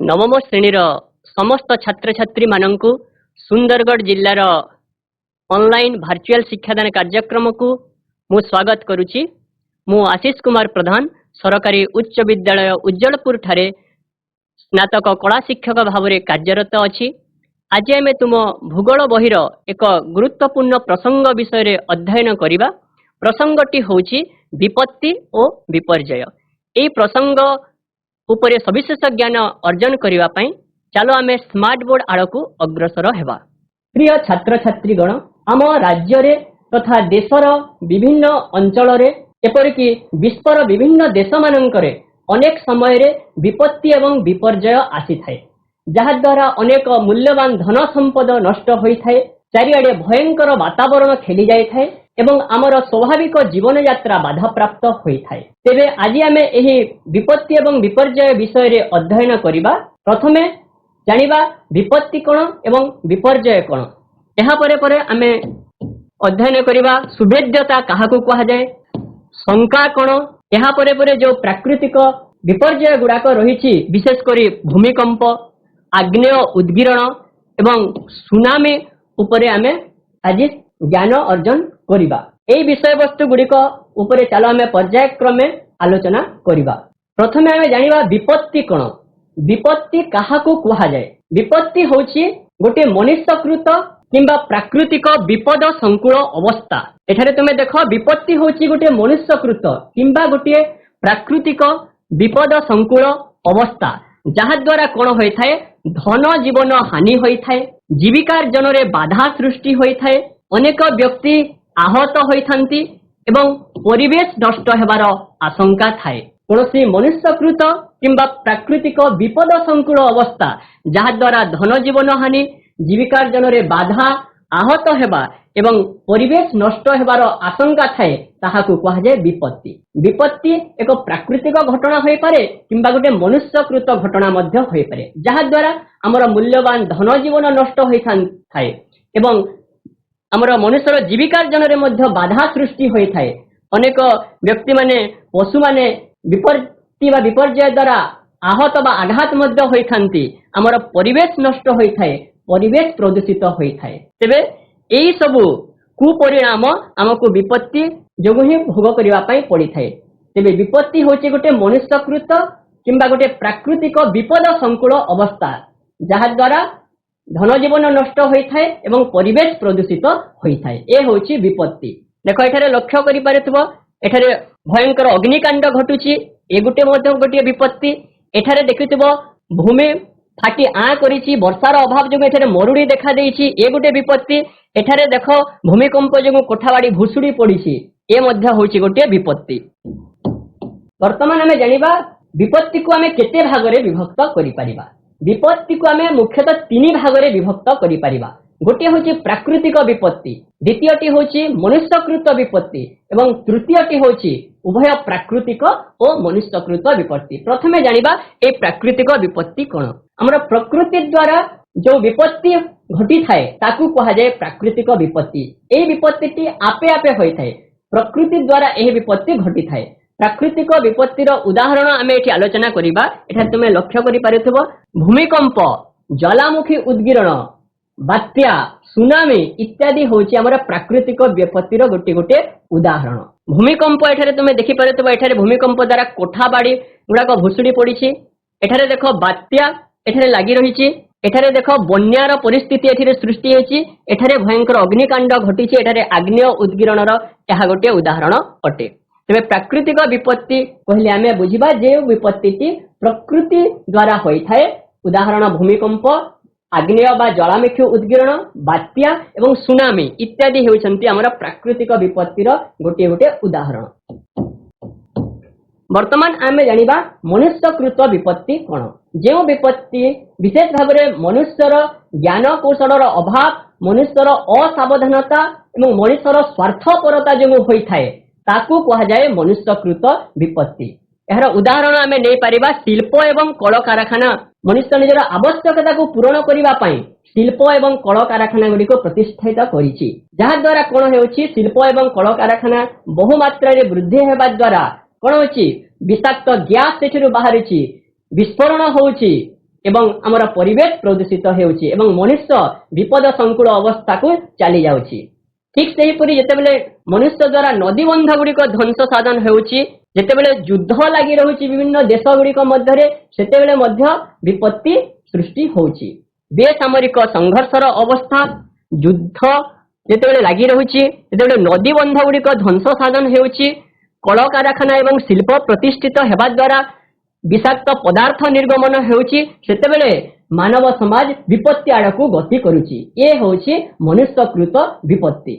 नवम श्रेणीर समस्त छात्र छात्री मानंकु सुंदरगढ़ जिल्लार ऑनलाइन वर्चुअल शिक्षादान कार्यक्रम को मु स्वागत करुछि। मु आशीष कुमार प्रधान सरकारी उच्च विद्यालय उज्जलपुर ठारे स्नातक कला शिक्षक भाव में कार्यरत अछि। आज आमे तुम भूगोल बहिर एक गुरुत्वपूर्ण प्रसंग विषय अध्ययन करिबा। प्रसंगटी होछि विपत्ति और विपर्यय। एई प्रसंग उपरे सविशेष ज्ञान अर्जन करिबा पई चलो आमे स्मार्ट बोर्ड आड़कू अग्रसर हेबा। प्रिय छात्र छात्रीगण, आम राज्य रे तथा देशर विभिन्न अंचल रे एपरिकी विश्वर विभिन्न देश मानकरे अनेक समय रे विपत्ति एवं विपर्यय आसी थाए, जहा द्वारा अनेक मूल्यवान धन संपद नष्ट होई थाए, चारिआडे भयंकर वातावरण खेली जाय थाए एवं आमर स्वाभाविक जीवन यात्रा बाधा प्राप्त होई थाए। तेबे आज आमे एही विपत्ति एवं विपर्यय विषय रे अध्ययन करिबा। प्रथमे जानिबा विपत्ति कोन एवं विपर्यय कोन। एहा परे परे आमे अध्ययन करिबा सुभेद्यता काहाकू कहा जाय, शंका कोन। एहा परे परे जो प्राकृतिक विपर्यय गुडाक रहिछि, विशेष करी भूमिकंप, आग्नेय उद्गीरण एवं सुनामी उपरे आमे आज ज्ञान अर्जन करिबा। एई विषय वस्तु गुड़िक उपरे चलो आमे पर्यायक्रमे आलोचना करिबा। प्रथमे आमे जानिबा विपत्ति कोन। विपत्ति काहाकू कहा जाय। विपत्ति होछि गोटे मनुष्यकृत किंबा प्राकृतिक विपद संकुल अवस्था। एठारे तुमे देखो, विपत्ति होछि गोटे मनुष्यकृत किंबा गोटे प्राकृतिक विपद संकुल अवस्था, जहा द्वारा कोन होय थाए, धन जीवन हानि होय थाए, जीविकार्जन रे बाधा सृष्टि होय थाए, अनेक व्यक्ति आहत होइथांती एवं परिवेश नष्ट हेबार आशंका थाए। कोनोसी मनुष्यकृत किंबा प्राकृतिक विपद संकुल अवस्था, जहा द्वारा धन जीवन हानि, जीविकार्जन रे बाधा, आहत हेबा एवं परिवेश नष्ट हेबार आशंका थाए, ताहाकू कहा जाय विपत्ति। विपत्ति एक प्राकृतिक घटना होई पारे किंबा गोटे मनुष्यकृत घटना मध्य होई पारे, जहा द्वारा हमर मूल्यवान धन जीवन नष्ट होइथांଥାଏ एवं हमर मनुष्यर जीविकार्जन रे मध्य बाधा सृष्टि होई थाए। अनेक व्यक्ति माने, पशु माने विपत्ति बा विपर्यय द्वारा आहत बा आघात मध्य होई थांती। हमर परिवेश नष्ट होई थाए, परिवेश प्रदूषित होई थाए। तेबे एई सबु कुपरिणाम हमको विपत्ति जोगु ही भोग करिवा पई पड़ी थाए। तेबे विपत्ति होची गोटे मनुष्यकृत किंबा गोटे प्राकृतिक विपद संकुल अवस्था, जहा द्वारा धन जीवन नष्ट होई थाए एवं परिवेश प्रदूषित होई थाए। ए होची विपत्ति। देखो, एठारे लक्ष्य करि पारेथबो, एठारे भयंकर अग्निकांड घटुची, ए गोटे मध्य गोटे विपत्ति। एठारे देखिथबो भूमि फाटी आ करिछि, वर्षार अभाव जोगु एठारे मरुडी देखा देइछि, ए गोटे विपत्ति। एठारे देखो भूमिकंप जोगु कोठाबाड़ी भुसुडी पडिछि, ए मध्य होची गोटे विपत्ति। वर्तमान आमे जानिबा विपत्ति को आमे केते भागरे विभक्त करि परिबा। विपत्ति को आमे मुख्यतः तीन भागरे विभक्त करि परिबा। गोटे होची प्राकृतिक विपत्ति, द्वितीयटी होची मनुष्यकृत विपत्ति एवं तृतीयटी होची उभय प्राकृतिक और मनुष्यकृत विपत्ति। प्रथमे जानिबा ए प्राकृतिक विपत्ति कोन। हमर प्रकृति द्वारा जो विपत्ति घटी थाए ताकू कहा जाय प्राकृतिक विपत्ति। ए विपत्तिटी आपे आपे होई थाए, प्रकृति द्वारा ए विपत्ति घटी थाए। प्राकृतिक विपत्तिर उदाहरण आमे एठी आलोचना करिबा। एठा तुमे लक्ष्य करि पारिथबो, भूमिकंप, ज्वालामुखी उद्गीरण, बात्या, सुनामी इत्यादि होची हमर प्राकृतिक विपत्तिर गोटे गोटे उदाहरण। भूमिकंप एठारे तुमे देखि पारिथबो, एठारे भूमिकंप द्वारा कोठा बाड़ी गुडाक भुसुडी पडिछि। एठारे देखो बात्या एठारे लागि रहिछि। एठारे देखो बन्यार परिस्थिति एठारे सृष्टि होइछि। एठारे भयंकर अग्निकांड घटिछि। एठारे आग्नेय उद्गीरणर एहा गोटे उदाहरण अटे। तेबे प्राकृतिक विपत्ति कहले आमे बुझिबा जे विपत्तिटी प्रकृति द्वारा होई थाए। उदाहरण भूमिकंप, आग्नेय बा ज्वालामुखी उद्गीरण, बात्या एवं सुनामी इत्यादि हेउछन्ति हमर प्राकृतिक विपत्तिर गोटे गोटे उदाहरण। वर्तमान आमे जानिबा मनुष्यकृत विपत्ति कोन। जे विपत्ति विशेष भाबरे मनुष्यर ज्ञान कौशलर अभाव, मनुष्यर असावधानता एवं मनुष्यर स्वार्थपरता जो होई थाए, ताकू कहा जाए मनुष्यकृत विपत्ति। एहार उदाहरण आमे नै परिबा शिल्प एवं कल कारखाना। मनुष्य निजर आवश्यकता को पूरण करिबा पई शिल्प एवं कल कारखाना गुडी को प्रतिष्ठित करिछि, जहा द्वारा कोन हेउछि शिल्प एवं कल कारखाना बहु मात्रा रे वृद्धि हेबा द्वारा कोन होछि विषाक्त गैस सेठिरु बाहरिछि, विस्फोरण होउछि एवं आमर परिवेश प्रदूषित हेउछि एवं मनुष्य विपद संकुल अवस्था को चली जाउछि। ठीक से परी जेतेबेले मनुष्य द्वारा नदी बंध गुड़िक ध्वंस साधन हेउछि, जेतेबेले युद्ध लागि रहुछि विभिन्न देश गुड़िक मध्यरे, सेतेबेले मध्य विपत्ति सृष्टि होउछि। बेसामरिक संघर्षर अवस्था युद्ध जेतेबेले लागि रहुछि, जेतेबेले नदी बंध गुड़िक ध्वंस साधन हेउछि, कल कारखाना एवं शिल्प प्रतिष्ठित हेबा द्वारा विषाक्त पदार्थ निर्गमन हेउछि, सेतेबेले मानव समाज विपत्ति आड़कू गति करुछि। ये होछि मनुष्यकृत विपत्ति।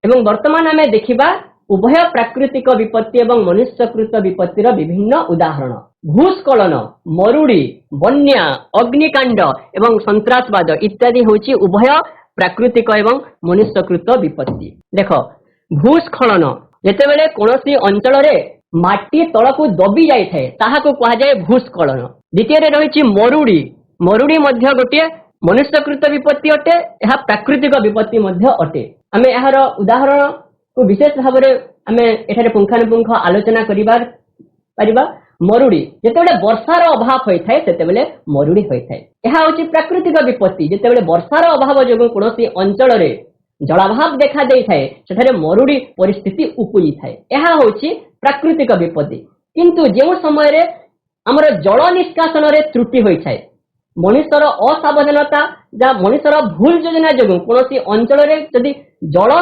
एवं वर्तमान आमे देखिबा उभय प्राकृतिक विपत्ति एवं मनुष्यकृत विपत्तिर विभिन्न उदाहरण। भूस्खलन, मरुड़ी, बन्या, अग्निकांड एवं सन्त्रासवाद इत्यादि होछि उभय प्राकृतिक एवं मनुष्यकृत विपत्ति। देखो भूस्खलन जेतेबेले कोनोसी अंचल रे माटी तळकू दबी जाय थाए ताहाको कहा जाय भूस्खलन। द्वितीय रे रहिछि मरुड़ी। मरुड़ी मध्य गोटे मनुष्यकृत विपत्ति अटे, यह प्राकृतिक विपत्ति मध्य अटे। आमे एहार उदाहरण को विशेष भाव में आमे एठारे पुंखानुपुंख आलोचना करिबार परिबा। मरुड़ी जेतेबेले वर्षार अभाव होय थाए सेतेबेले मरुड़ी होय थाए। एहा होछि प्राकृतिक विपत्ति। जेतेबेले वर्षार अभाव जोगु कोनोसी अंचल रे जलाभाव देखा देई थाए सेठारे मरुड़ी परिस्थिति उपजी थाए, एहा होछि प्राकृतिक विपत्ति। किंतु जेउ समय रे हमर जल निष्कासन रे त्रुटि होई थाए, मनुष्यर असावधानता जा मनुष्यर भूल योजना जोगु कोनोसी अंचल रे जदि जल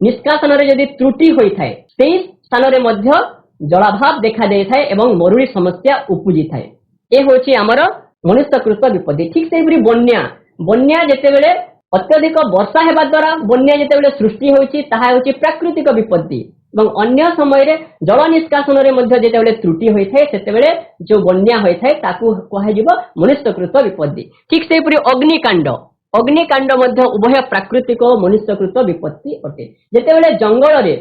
निष्कासन रे जदि त्रुटि होई थाए सेही स्थान रे मध्य जलाभाव देखा देई थाए एवं मरुड़ी समस्या उपजी थाए। ए होछि हमर मनुष्यकृत विपत्ति। ठीक सेहिपरि बन्या। बन्या जेतेबेले अत्यधिक वर्षा हेबा द्वारा बन्या जेतेबेले सृष्टि होछि ताहा होछि प्राकृतिक विपत्ति एवं अन्य समय रे जल निष्कासन रे मध्य जेतेबेले त्रुटि होई थाए सेतेबेले जो बन्या होई थाए ताकू कहा जिवो मनुष्यकृत विपत्ति। ठीक सेहिपरि अग्निकांड। अग्निकांड मध्य उभय प्राकृतिक और मनुष्यकृत विपत्ति अटे। जेतेबेले जंगल रे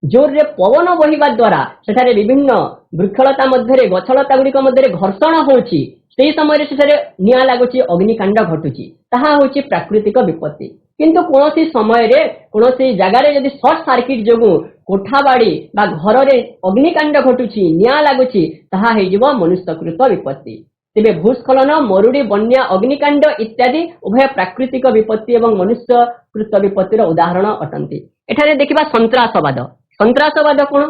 जोर रे पवन बहिबा द्वारा सेठारे विभिन्न वृक्षलता मध्यरे गछलता गुड़िक मध्यरे घर्षण होउछि, सेही समय रे सेठारे निया लागुछि, अग्निकांड घटुछि, ताहा होउछि प्राकृतिक विपत्ति। किंतु कोनोसी समय रे कोनोसी जगह रे यदि शॉर्ट सर्किट जोगु कोठाबाड़ी बा घर रे अग्निकांड घटुछि, निया लागुछि, ताहा हेजिबो मनुष्यकृत विपत्ति। तेबे भूस्खलन, मरुड़ी, बन्या, अग्निकांड इत्यादि उभय प्राकृतिक विपत्ति एवं मनुष्यकृत विपत्तिर उदाहरण अटंती। एठारे देखिबा सन्त्रासवाद। सन्त्रासवाद कोन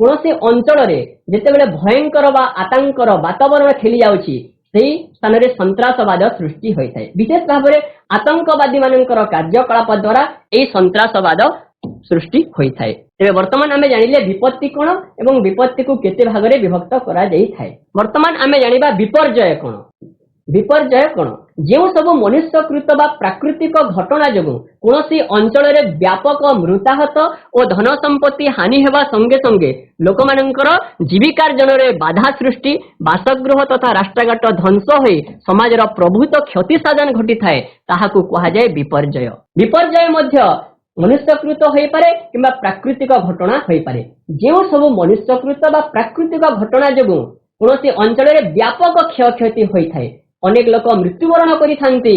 कोनोसी अंचल रे जेतेबेले भयंकर बा आतंकर वातावरण खेली जाउछि सेही स्थान रे सन्त्रासवाद सृष्टि होय थाए। विशेष भाव में आतंकवादी मानकर कार्यकलाप द्वारा एही सन्त्रासवाद सृष्टि होय थाए। तेबे वर्तमान आमे जानिले विपत्ति कोन एवं विपत्ति को केते भाग रे विभक्त करा जाई थाए। वर्तमान आमे जानिबा विपर्यय कोन। विपर्यय कोन जेउ सब मनुष्यकृत बा प्राकृतिक घटना जोगु कोनोसी अंचल रे व्यापक मृताहत और धन संपत्ति हानि हेबा संगे संगे लोकमानंकर जीविकार्जन रे बाधा सृष्टि, बासगृह तथा राष्ट्रघाट ध्वंस होई समाजर प्रभुत क्षति साधन घटी थाए ताहाकू कहा जाय विपर्यय। विपर्यय मध्य मनुष्यकृत होई पारे किंबा प्राकृतिक घटना होई पारे। जेउ सब मनुष्यकृत बा प्राकृतिक घटना जोगु कोनोसी अंचल रे व्यापक क्षयक्षति होई थाए, अनेक लोक मृत्युवरण करिथांती,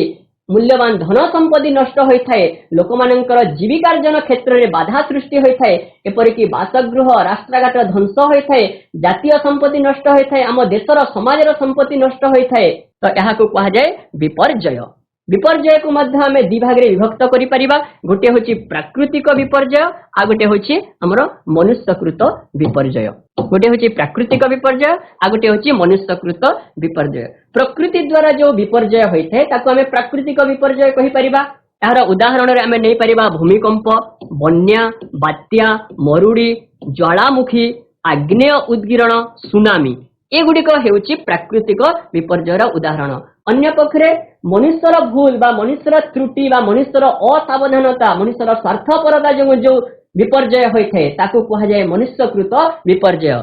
मूल्यवान धन संपत्ति नष्ट होई थाए, लोकमानंकर जीविकार्जन क्षेत्र रे बाधा सृष्टि होई थाए, एपरिकी बासगृह राष्ट्रघाट ध्वंस होई थाए, जातीय संपत्ति नष्ट होई थाए, आम देशर समाजर संपत्ति नष्ट होई थाए, तो एहाकू कहा जाय विपर्यय। विपर्यय को मध्य आमे दि भाग रे विभक्त करि परिबा। गोटे होछि प्राकृतिक विपर्यय आ गोटे होछि हमर मनुष्यकृत विपर्यय। गोटे होछि प्राकृतिक विपर्यय आ गोटे होछि मनुष्यकृत विपर्यय। प्रकृति द्वारा जो विपर्यय होइथे ताको आमे प्राकृतिक विपर्यय कहि परिबा। एहार उदाहरण रे आमे नै परिबा भूमिकंप, बन्या, बात्या, मरुड़ी, ज्वालामुखी, आग्नेय उद्गीरण, सुनामी, एगुड़िक हेउछि प्राकृतिक विपर्ययर उदाहरण। अन्य पक्षरे मनुष्यर भूल बा मनुष्यर त्रुटि बा मनुष्यर असावधानता, मनुष्यर स्वार्थपरता जो विपर्यय होइथे ताकू कहा जाय मनुष्यकृत विपर्यय।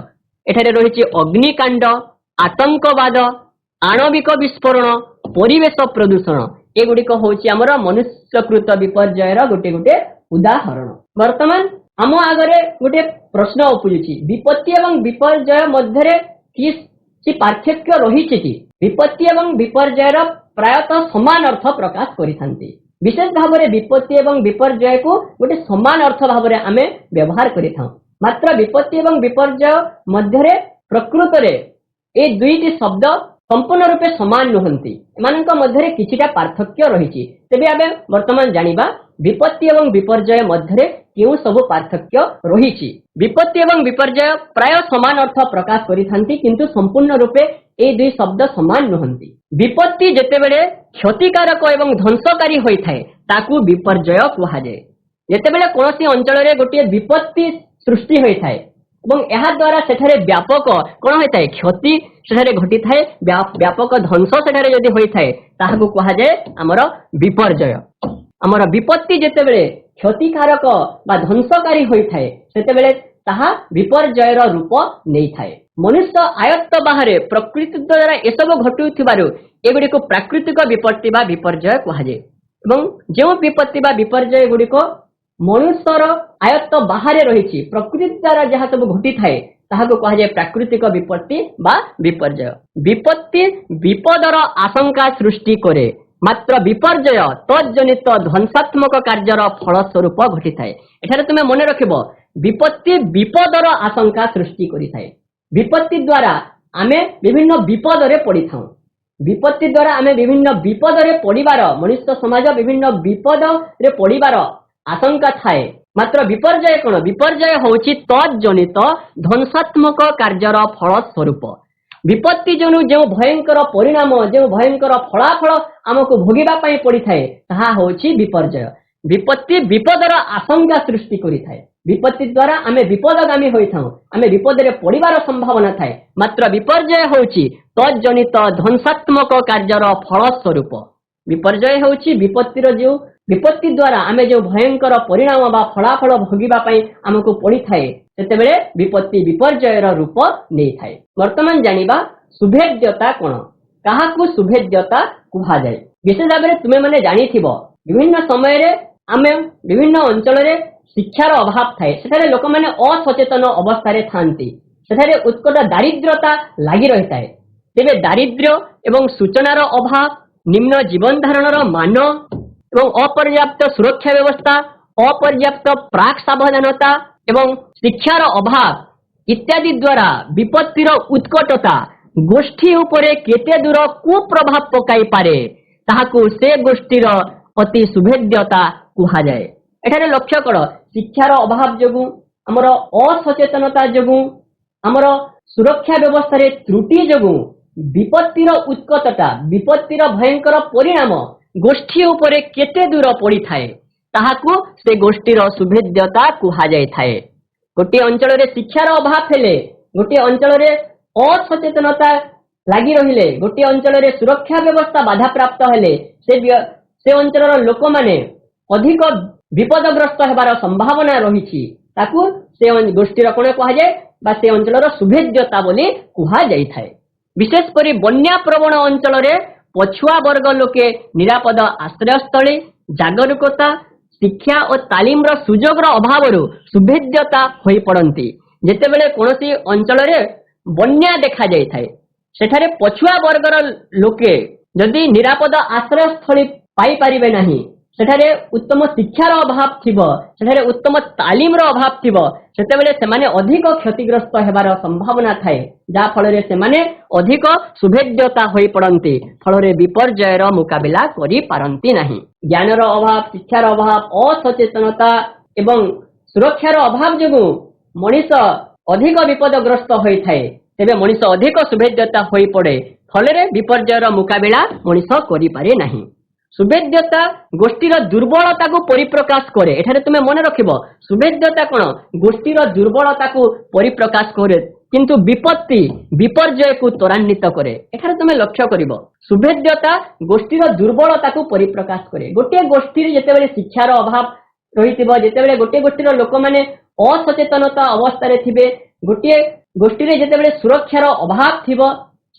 एठारे रहिछि अग्निकांड, आतंकवाद, आणविक विस्फोरण, परिवेश प्रदूषण, एगुड़िक होछि हमर मनुष्यकृत विपर्ययर गोटे गोटे उदाहरण। वर्तमान आम आगरे गोटे प्रश्न उपजुछि, विपत्ति एवं विपर्यय मध्यरे किछि पार्थक्य रहिछि कि? विपत्ति एवं विपर्ययर प्रायतः समान अर्थ प्रकाश करिथांती। विशेष भाव में विपत्ति एवं विपर्यय को गोटे समान अर्थ भाव में आमे व्यवहार करिथां। मात्र विपत्ति एवं विपर्यय मध्यरे प्रकृत रे ए दुईटी शब्द संपूर्ण रूपे समान नुहंती एमानक मध्यरे किछिटा पार्थक्य रहिछि तेबे आबे वर्तमान जानिबा विपत्ति एवं विपर्जय मध्यरे केउ सब पार्थक्य रहिछि। विपत्ति एवं विपर्जय प्राय समान अर्थ प्रकाश करिथांती किंतु संपूर्ण रूपे ए दुई शब्द समान नुहंती। विपत्ति जेतेबेले क्षतिकारक एवं ध्वंसकारी होइथाय ताकू विपर्जय कुहा जाय। जेतेबेले कोनोसी अंचल रे गोटे विपत्ति सृष्टि होइथाय एवं एहा द्वारा सेठारे व्यापक कोन होइथाय क्षति सेठारे घटी थाए व्यापक ध्वंस सेठारे यदि होइथाय ताहाकू कुहा जाय हमर विपर्जय। हमर विपत्ति जेतेबेले क्षतिकारक बा ध्वंसकारी होइथाय सेतेबेले ताहा विपर्जयर रूप नै थाए। मनुष्य आयत्त बाहरे प्रकृति द्वारा एसब घटुथिबारु एगुडी को प्राकृतिक विपत्ति बा विपर्जय कुहा जाय एवं जे विपत्ति बा विपर्जय गुडी को मनुष्यर आयत्त बाहरे रहिछि प्रकृति द्वारा जहा सब घटी थाए ताहाको कहा जाय प्राकृतिक विपत्ति बा विपर्जय। विपत्ति विपदर आशंका सृष्टि करे मात्र विपर्जय तज्जनित ध्वंसात्मक कार्यर फल स्वरूप घटी थाए। एठारे तुमे मने रखिबो विपत्ति विपदर आशंका सृष्टि करि थाए। विपत्ति द्वारा आमे विभिन्न विपदरे पड़ी थाउ। विपत्ति द्वारा आमे विभिन्न विपदरे पड़िबार मनुष्य समाज विभिन्न विपदरे पड़िबार आशंका थाए मात्र विपर्जय कोन विपर्जय होछि तज्जनित ध्वंसात्मक कार्यर फल स्वरूप। विपत्ति जनु जो भयंकर परिणाम जो भयंकर फलाफल आमको भोगिबा पई पड़ी थाए ताहा होछि विपर्जय। विपत्ति विपदर आशंका सृष्टि करि थाए। विपत्ति द्वारा आमे विपदगामी होई थाउ आमे विपदरे पड़िबार संभावना थाए मात्र विपर्जय होछि तज्जनित ध्वंसात्मक कार्यर फल स्वरूप। विपर्जय होछि विपत्तिर जो विपत्ति द्वारा आमे जो भयंकर परिणाम बा फलाफल भोगिबा पई आमको पड़ी थाए सेतेबेले विपत्ति विपर्जयर रूप नै थाए। वर्तमान जानिबा सुभेद्यता कोन काहाकू सुभेद्यता कुहा जाय। विशेष भाव में तुमे माने जानिथिबो विभिन्न समय रे आमे विभिन्न अंचल रे शिक्षार अभाव थाए सेठारे लोक माने असचेतन अवस्था रे थांती सेठारे उत्कट दारिद्रता लागि रहिताए। तेबे दारिद्र्य एवं सूचनार अभाव निम्न जीवन धारणर मान एवं अपर्याप्त सुरक्षा व्यवस्था अपर्याप्त प्राक सावधानता एवं शिक्षार अभाव इत्यादि द्वारा विपत्तिर उत्कटता गोष्ठी उपरे केते दूर कुप्रभाव पकाई पारे ताहाकू से गोष्ठीर अति सुभेद्यता कुहा जाए। एठारे लक्ष्य कर शिक्षार अभाव जोगु हमर असचेतनता जोगु हमर सुरक्षा व्यवस्था रे त्रुटि जोगु विपत्तिर उत्कटता विपत्तिर भयंकर परिणाम गोष्ठी उपरे केते दूर पड़ी थाए ताहाकू से गोष्ठीर सुभेद्यता कुहा जाय थाए। गोटे अंचल रे शिक्षार अभाव हेले गोटे अंचल रे असचेतनता लागि रहिले गोटे अंचल रे सुरक्षा व्यवस्था बाधा प्राप्त हेले से अंचलर लोक माने अधिक विपदग्रस्त हेबार संभावना रहिछि ताकू से गोष्ठीर कोन कुहा जाय बा से अंचलर सुभेद्यता बोली कुहा जाय थाए। विशेष करी बन्या प्रवण अंचल रे पछुआ वर्ग लोके निरापद आश्रयस्थली जागरूकता शिक्षा और तालीम सुजोगर अभाव सुभेद्यता होई पड़ती। जेतेबेले कोनोसी अंचल रे बन्या देखा जाय थाए सेठारे पछुआ वर्गर लोके जदि निरापद आश्रयस्थली पाई पारिबे नाही सेठारे उत्तम शिक्षार अभाव थिबो सेठारे उत्तम तालीम अभाव थिबो सेतेबेले सेमाने अधिक क्षतिग्रस्त हेबार संभावना थाए जा फल सेमाने अधिक सुभेद्यता होई पड़ती फल विपर्जयर मुकाबिला करि पारंती नाही। ज्ञानर अभाव शिक्षार अभाव असचेतनता एवं सुरक्षार अभाव जोगु मनीष अधिक विपदग्रस्त होई थाए तेबे मनीष अधिक सुभेद्यता होई पड़े फल विपर्जयर मुकाबिला मनीष करि पारे नाही। सुभेद्यता गोष्ठीर दुर्बलता को परिप्रकाश करे। एठारे तुमे मन रखिबो सुभेद्यता कोन गोष्ठीर दुर्बलता को परिप्रकाश करे किंतु विपत्ति विपर्जय को त्वरान्वित करे। एठारे तुमे लक्ष्य करिबो सुभेद्यता गोष्ठीर दुर्बलता को परिप्रकाश करे। गोटे गोष्ठी जेतेबेले शिक्षार अभाव रहितिबो जेतेबेले गोटे गोष्ठीर लोक माने असचेतनता अवस्था रे थिबे गोटे गोष्ठी रे जेतेबेले सुरक्षार अभाव थिबो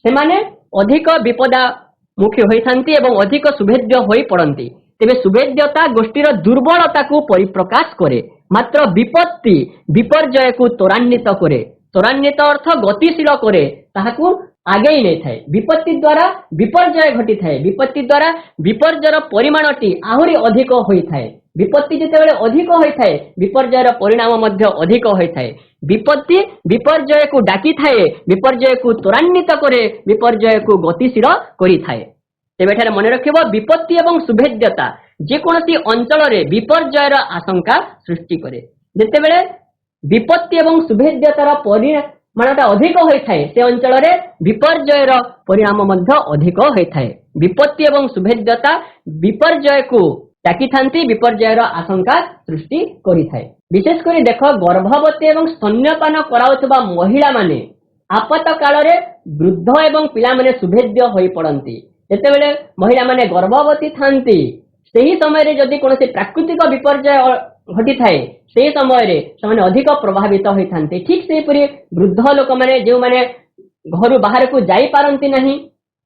सेमाने अधिक विपदा मुख्य होइथांती एवं अधिक सुभेद्य होई पड़ती। तेबे सुभेद्यता गोष्ठीर दुर्बलता को परिप्रकाश करे मात्र विपत्ति विपर्जय को त्वरान्वित करे। त्वरान्वित अर्थ गतिशील करे ताहाकू आगे नहीं थाए विपत्ति द्वारा विपर्जय घटी थाए विपत्ति द्वारा विपर्जयर परिमाणटी आहुरी अधिक होई थाए विपत्ति जेतेबेले अधिक होई थाए विपर्जयर परिणाम मध्य अधिक होई थाए विपत्ति विपर्जय को डाकी थाए विपर्जय को त्वरान्वित करे विपर्जय को गतिशील करि थाए तेबे एठारे मन रखिबो विपत्ति एवं सुभेद्यता जे कोनोसी अंचल रे विपर्जयर आशंका सृष्टि करे जेतेबेले विपत्ति एवं सुभेद्यतार परिमाणटा अधिक होई थाए से अंचल रे विपर्जयर परिणाम मध्य अधिक होई थाए विपत्ति एवं सुभेद्यता विपर्जय को डाकी थांती विपर्जयर आशंका सृष्टि करि थाए विशेष करी देख गर्भवती एवं स्तन्यपान कराउथबा महिला माने आपत काल रे वृद्ध एवं पिला माने सुभेद्य होई पड़ंती जेतेबेले महिला माने गर्भवती थांती सेही समय रे जदि कोनोसी प्राकृतिक विपर्जय घटी थाए से समय रे समाने अधिक प्रभावित होई थांती ठीक से परी वृद्ध लोक माने जे माने घर बाहर को जाई पारंती नहीं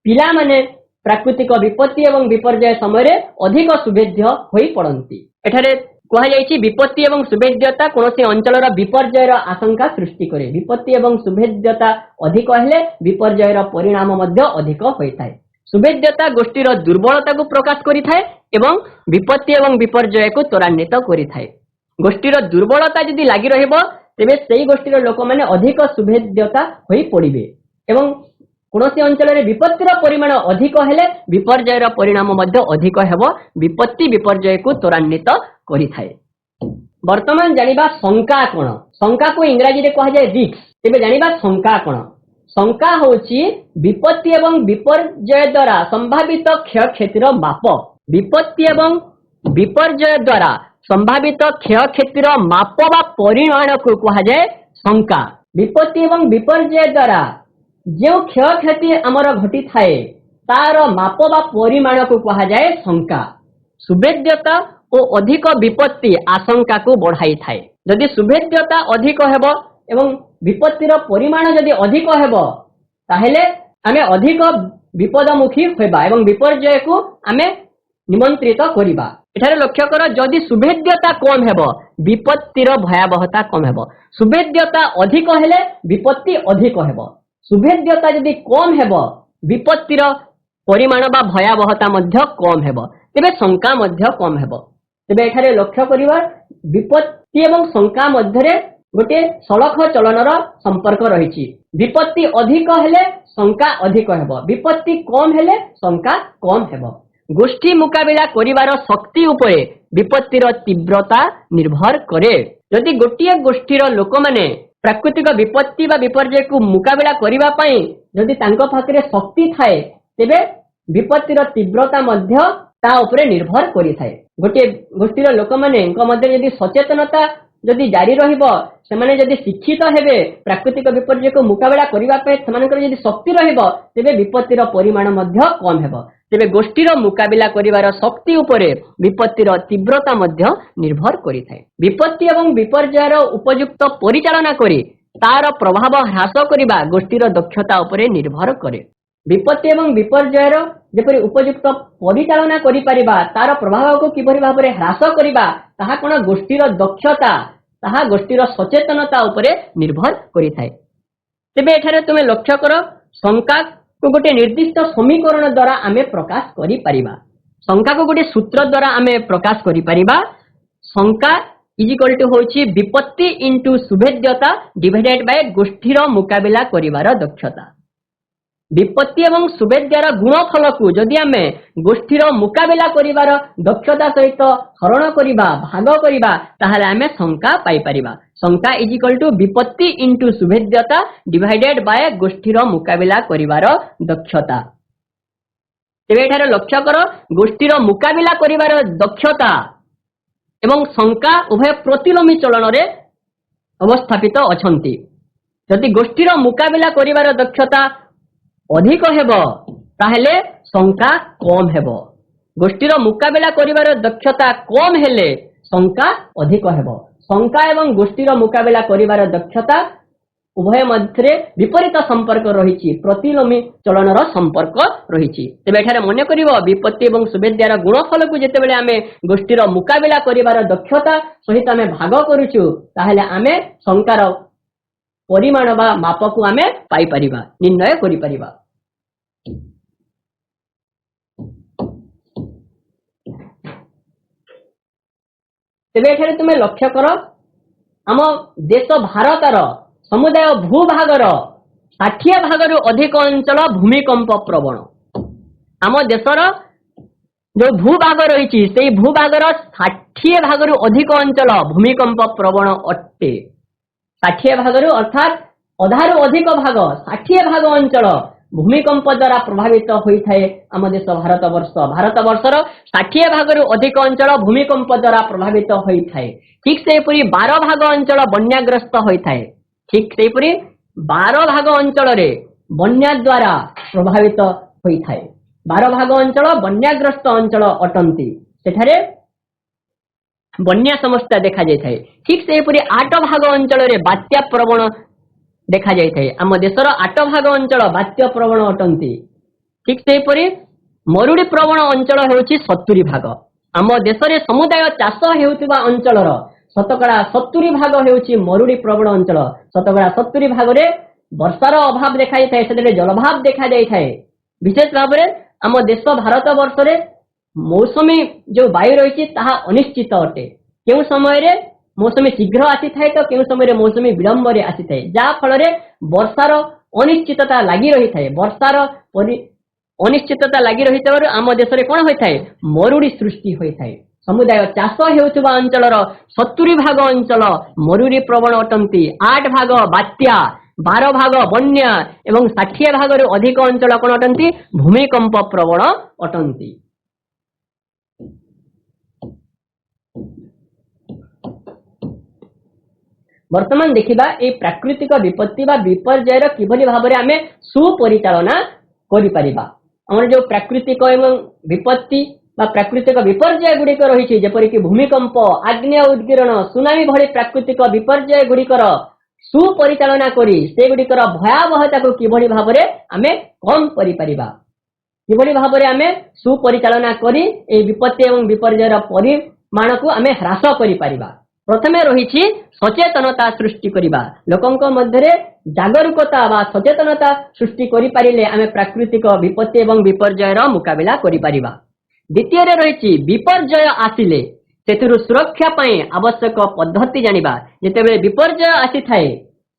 पिला माने प्राकृतिक विपत्ति एवं विपर्जय समय रे अधिक सुभेद्य होई पड़ंती एठारे कहा जायछि विपत्ति एवं सुभेद्यता कोनोसी अंचलर विपर्जयर आशंका सृष्टि करे विपत्ति एवं सुभेद्यता अधिक हेले विपर्जयर परिणाम मध्य अधिक होई थाए सुभेद्यता गोष्ठीर दुर्बलता को प्रकाश करि थाए एवं विपत्ति एवं विपर्जय को त्वरान्वित करि थाए गोष्ठीर दुर्बलता यदि लागि रहइबो तेबे सेही गोष्ठीर लोक माने अधिक सुभेद्यता होई पड़िबे एवं कोनोसी अंचल रे विपत्तिर परिमाण अधिक हेले विपर्जयर परिणाम मध्य अधिक हेबो विपत्ति विपर्जय को त्वरान्वित करि थाए वर्तमान जानिबा शंका कोन शंका को इंग्रजी रे कहा जाय रिस्क तेबे जानिबा शंका कोन शंका होची विपत्ति एवं विपर्जय द्वारा संभावित क्षय क्षतिर माप विपत्ति एवं विपर्जय द्वारा संभावित क्षय क्षतिर माप बा परिमाण को कहा जाय शंका विपत्ति एवं विपर्जय द्वारा जो क्षय क्षति आमर घटी थाए तार माप बा परिमाण को कहा जाय शंका सुभेद्यता और अधिक विपत्ति आशंका को बढ़ाई थाए यदि सुभेद्यता अधिक हेबो एवं विपत्तिर परिमाण यदि अधिक हेबो ताहेले आमे अधिक विपदमुखी होइबा एवं विपर्जय को आमे निमंत्रित करिबा एठारे लक्ष्य कर यदि सुभेद्यता कम हेबो विपत्तिर भयावहता कम हेबो सुभेद्यता अधिक हेले विपत्ति अधिक हेबो सुभेद्यता यदि कम हेबो विपत्तिर परिमाण बा भयावहता मध्य कम हेबो तेबे शंका मध्य कम हेबो तेबे एठारे लक्ष्य करिबा विपत्ति एवं शंका मध्यरे गोटे सड़क चलनर संपर्क रही विपत्ति अधिक हेले शंका अधिक हेबो विपत्ति कम हेले शंका कम हेबो गोष्ठी मुकाबिला करिवार शक्ति उपरे विपत्तिर तीव्रता निर्भर करे यदि गोटिए गोष्ठीर लोक माने प्राकृतिक विपत्ति बा विपर्जय को मुकाबिला करिवा पई यदि तांको पाखरे शक्ति थाए तेबे विपत्तिर तीव्रता मध्य ता उपरे निर्भर करि थाए गोटे गोष्ठीर लोक माने मध्य यदि सचेतनता यदि जारी रहिबो सेमाने यदि शिक्षित हेबे प्राकृतिक विपर्जय को मुकाबिला करिवा पे सेमानकर यदि शक्ति रहिबो तेबे विपत्तिर परिमाण मध्य कम हेबो तेबे गोष्ठीर मुकाबिला करिवार शक्ति उपरे विपत्तिर तीव्रता मध्य निर्भर करि थाए विपत्ति एवं विपर्जयर उपयुक्त परिचालना करी तार प्रभाव ह्रास करिबा गोष्ठीर दक्षता उपरे निर्भर करे विपत्ति एवं विपर्जयर जेपरि उपयुक्त परिचालना करि परिबा तार प्रभाव को किपरि भाबरे ह्रास करिबा ताहा कोन गोष्ठीर दक्षता ताहा गोष्ठीर सचेतनता उपरे निर्भर करि थाए तेबे एठारे तुमे लक्ष्य करो शंका को गोटे निर्दिष्ट समीकरण द्वारा आमे प्रकाश करि परिबा शंका को गोटे सूत्र द्वारा आमे प्रकाश करि परिबा शंका इज इक्वल टू होछि विपत्ति इनटू सुभेद्यता डिवाइडेड बाय गोष्ठीर मुकाबिला करिवार दक्षता विपत्ति एवं सुभेद्यार गुणफल को जदि आमे गोष्ठीर मुकाबिला करिवार दक्षता सहित हरण करिबा भाग करिबा ताहाले आमे शंका पाई परिबा शंका इज इक्वल टू विपत्ति इनटू सुभेद्यता डिवाइडेड बाय गोष्ठीर मुकाबिला करिवार दक्षता तेबे एठारे लक्ष्य कर गोष्ठीर मुकाबिला करिवार दक्षता एवं शंका उभय प्रतिलोमी चलन रे अवस्थापित अछंती यदि गोष्ठीर मुकाबिला करिवार दक्षता अधिक हेबो ताहेले शंका कम हेबो गोष्ठीर मुकाबिला करिवार दक्षता कम हेले शंका अधिक हेबो शंका एवं गोष्ठीर मुकाबिला करिवार दक्षता उभय मध्य विपरीत संपर्क रही प्रतिलोमी चलनर संपर्क रही तेबे एठारे मन करिवो विपत्ति एवं सुभेद्यार गुणफल को जेतेबेले आमे गोष्ठीर मुकाबिला करिवार दक्षता सहित आमे भाग करूछु ताहेले आमे शंकार परिमाण बा माप को आमे पाई परिबा निर्णय करि परिबा। तेबे एठारे तुमे लक्ष्य कर आम देश भारतर समुदाय भूभागर 60% अधिक अंचल भूमिकंप प्रवण। आम देशर जो भूभाग रही से भूभागर 60% अधिक अंचल भूमिकंप प्रवण अटे। 60% अर्थात अधारू अधिक भाग 60% अंचल भूमिकंप द्वारा प्रभावित होता है। आम देश भारतवर्षर 60% अधिक अंचल भूमिकंप द्वारा प्रभावित होता है। ठीक से 12% अंचल बन्याग्रस्त होता है। ठीक से 12% अंचल बन्या द्वारा प्रभावित होता है। 12% अंचल बन्याग्रस्त अंचल अटंती सेठारे बन्या समस्या देखा जाए। ठीक से 8% अंचल बात्या प्रवण देखा जाए। आम देशर 8% अंचल बात्या प्रवण अटंती। ठीक से मरुड़ी प्रवण अंचल होउछि 70%। आम देश में समुदाय चाष हेउथिबा अंचलर 70% हेउछि मरुड़ी प्रवण अंचल। 70% रे वर्षार अभाव देखा जाए। से जलभाव देखा जाए। विशेष भाव में आम देश भारत वर्ष रे मौसमी जो वायु रही अनिश्चित अटे। केउ समय रे मौसमी शीघ्र आसी थाए तो केउ समय रे मौसमी विलंब रे आसी थाए। जा फल रे वर्षार अनिश्चितता लागि रही थाए। वर्षार अनिश्चितता लागि रही थाए आम देश रे कोन होय थाए मरुड़ी सृष्टि होय थाए। समुदाय चाष हेउथुबा अंचलर 70% अंचल मरुड़ी प्रवण अटंती। 8% बात्या, 12% बन्या एवं 60% अधिक अंचल कोन अटंती भूमिकंप प्रवण अटंती। वर्तमान देखिबा ए प्राकृतिक विपत्ति बा विपर्ययर किभली भाबरे आमे सुपरिचालना करि परिबा। हमर जो प्राकृतिक एवं विपत्ति बा प्राकृतिक विपर्यय गुड़िक रही जेपरि कि भूमिकंप, आग्नेय उद्गीरण, सुनामी भली प्राकृतिक विपर्यय गुड़िकर सुपरिचालना करी से गुड़िकर भयावहता को किभली भाबरे आमे कम करि परिबा। किभली भाबरे आमे सुपरिचालना करी ए विपत्ति एवं विपर्ययर परिमाण को आमे ह्रास करि परिबा। प्रथमे रही सचेतनता सृष्टि करिबा। लोकंक मध्यरे जागरूकता बा सचेतनता सृष्टि करि पारिले आमे प्राकृतिक विपत्ति एवं विपर्ययर मुकाबिला करि परिबा। द्वितीय रही विपर्यय आसिले सेथुरु सुरक्षा पाई आवश्यक पद्धति जानिबा। जेतेबेले विपर्यय आसी थाए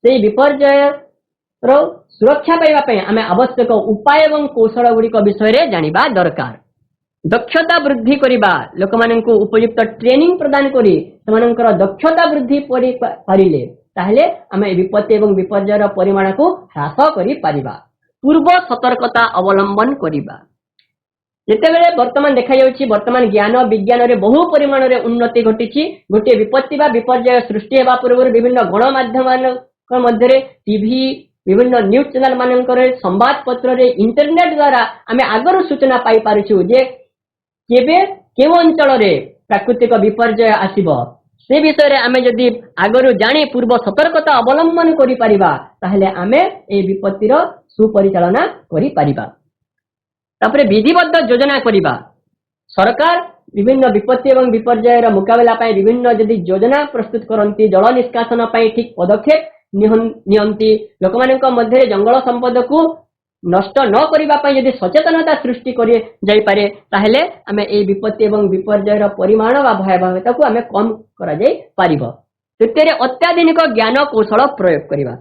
से विपर्यय रो सुरक्षा पाइबा पाई आमे आवश्यक उपाय एवं कौशल गुड़िक विषय रे जानिबा दरकार। दक्षता वृद्धि करिबा लोक माननकु उपयुक्त ट्रेनिंग प्रदान करी समानकर दक्षता वृद्धि करिले ताहले आमे विपत्ति एवं विपर्ययर परिमाण को ह्रास करि परिबा। पूर्व सतर्कता अवलंबन करिबा। जेतेबेले वर्तमान देखा जाउछि वर्तमान ज्ञान विज्ञान रे बहु परिमाण रे उन्नति घटिछि। गोटे विपत्ति बा विपर्यय सृष्टि हेबा पूर्व विभिन्न गणमाध्यम मध्य टीवी विभिन्न न्यूज चैनल मानकर संवाद पत्र रे इंटरनेट द्वारा आमे आगर सूचना पाई पारुछु जे केबे केउ अंचल रे प्राकृतिक विपर्यय आसीबो से विषय रे आमे जदि आगरु जानी पूर्व सतर्कता अवलंबन करि परिबा ताहले आमे ए विपत्तिर सुपरिचालना करि परिबा। तापरे विधिबद्ध योजना करिबा। सरकार विभिन्न विपत्ति एवं विपर्ययर मुकाबला पाई विभिन्न जदि योजना प्रस्तुत करंती जल निष्कासन पाई ठीक पदक्षेप नियंती लोकमानक मध्य जंगल संपद को नष्ट न करिबा पाई यदि सचेतनता सृष्टि करि जाई पारे ताहले आमे ए विपत्ति एवं विपर्ययर परिमाण बा भयावहता को आमे कम करा जाई पारिबो। तृतीय अत्याधुनिक ज्ञान कौशल प्रयोग करिबा।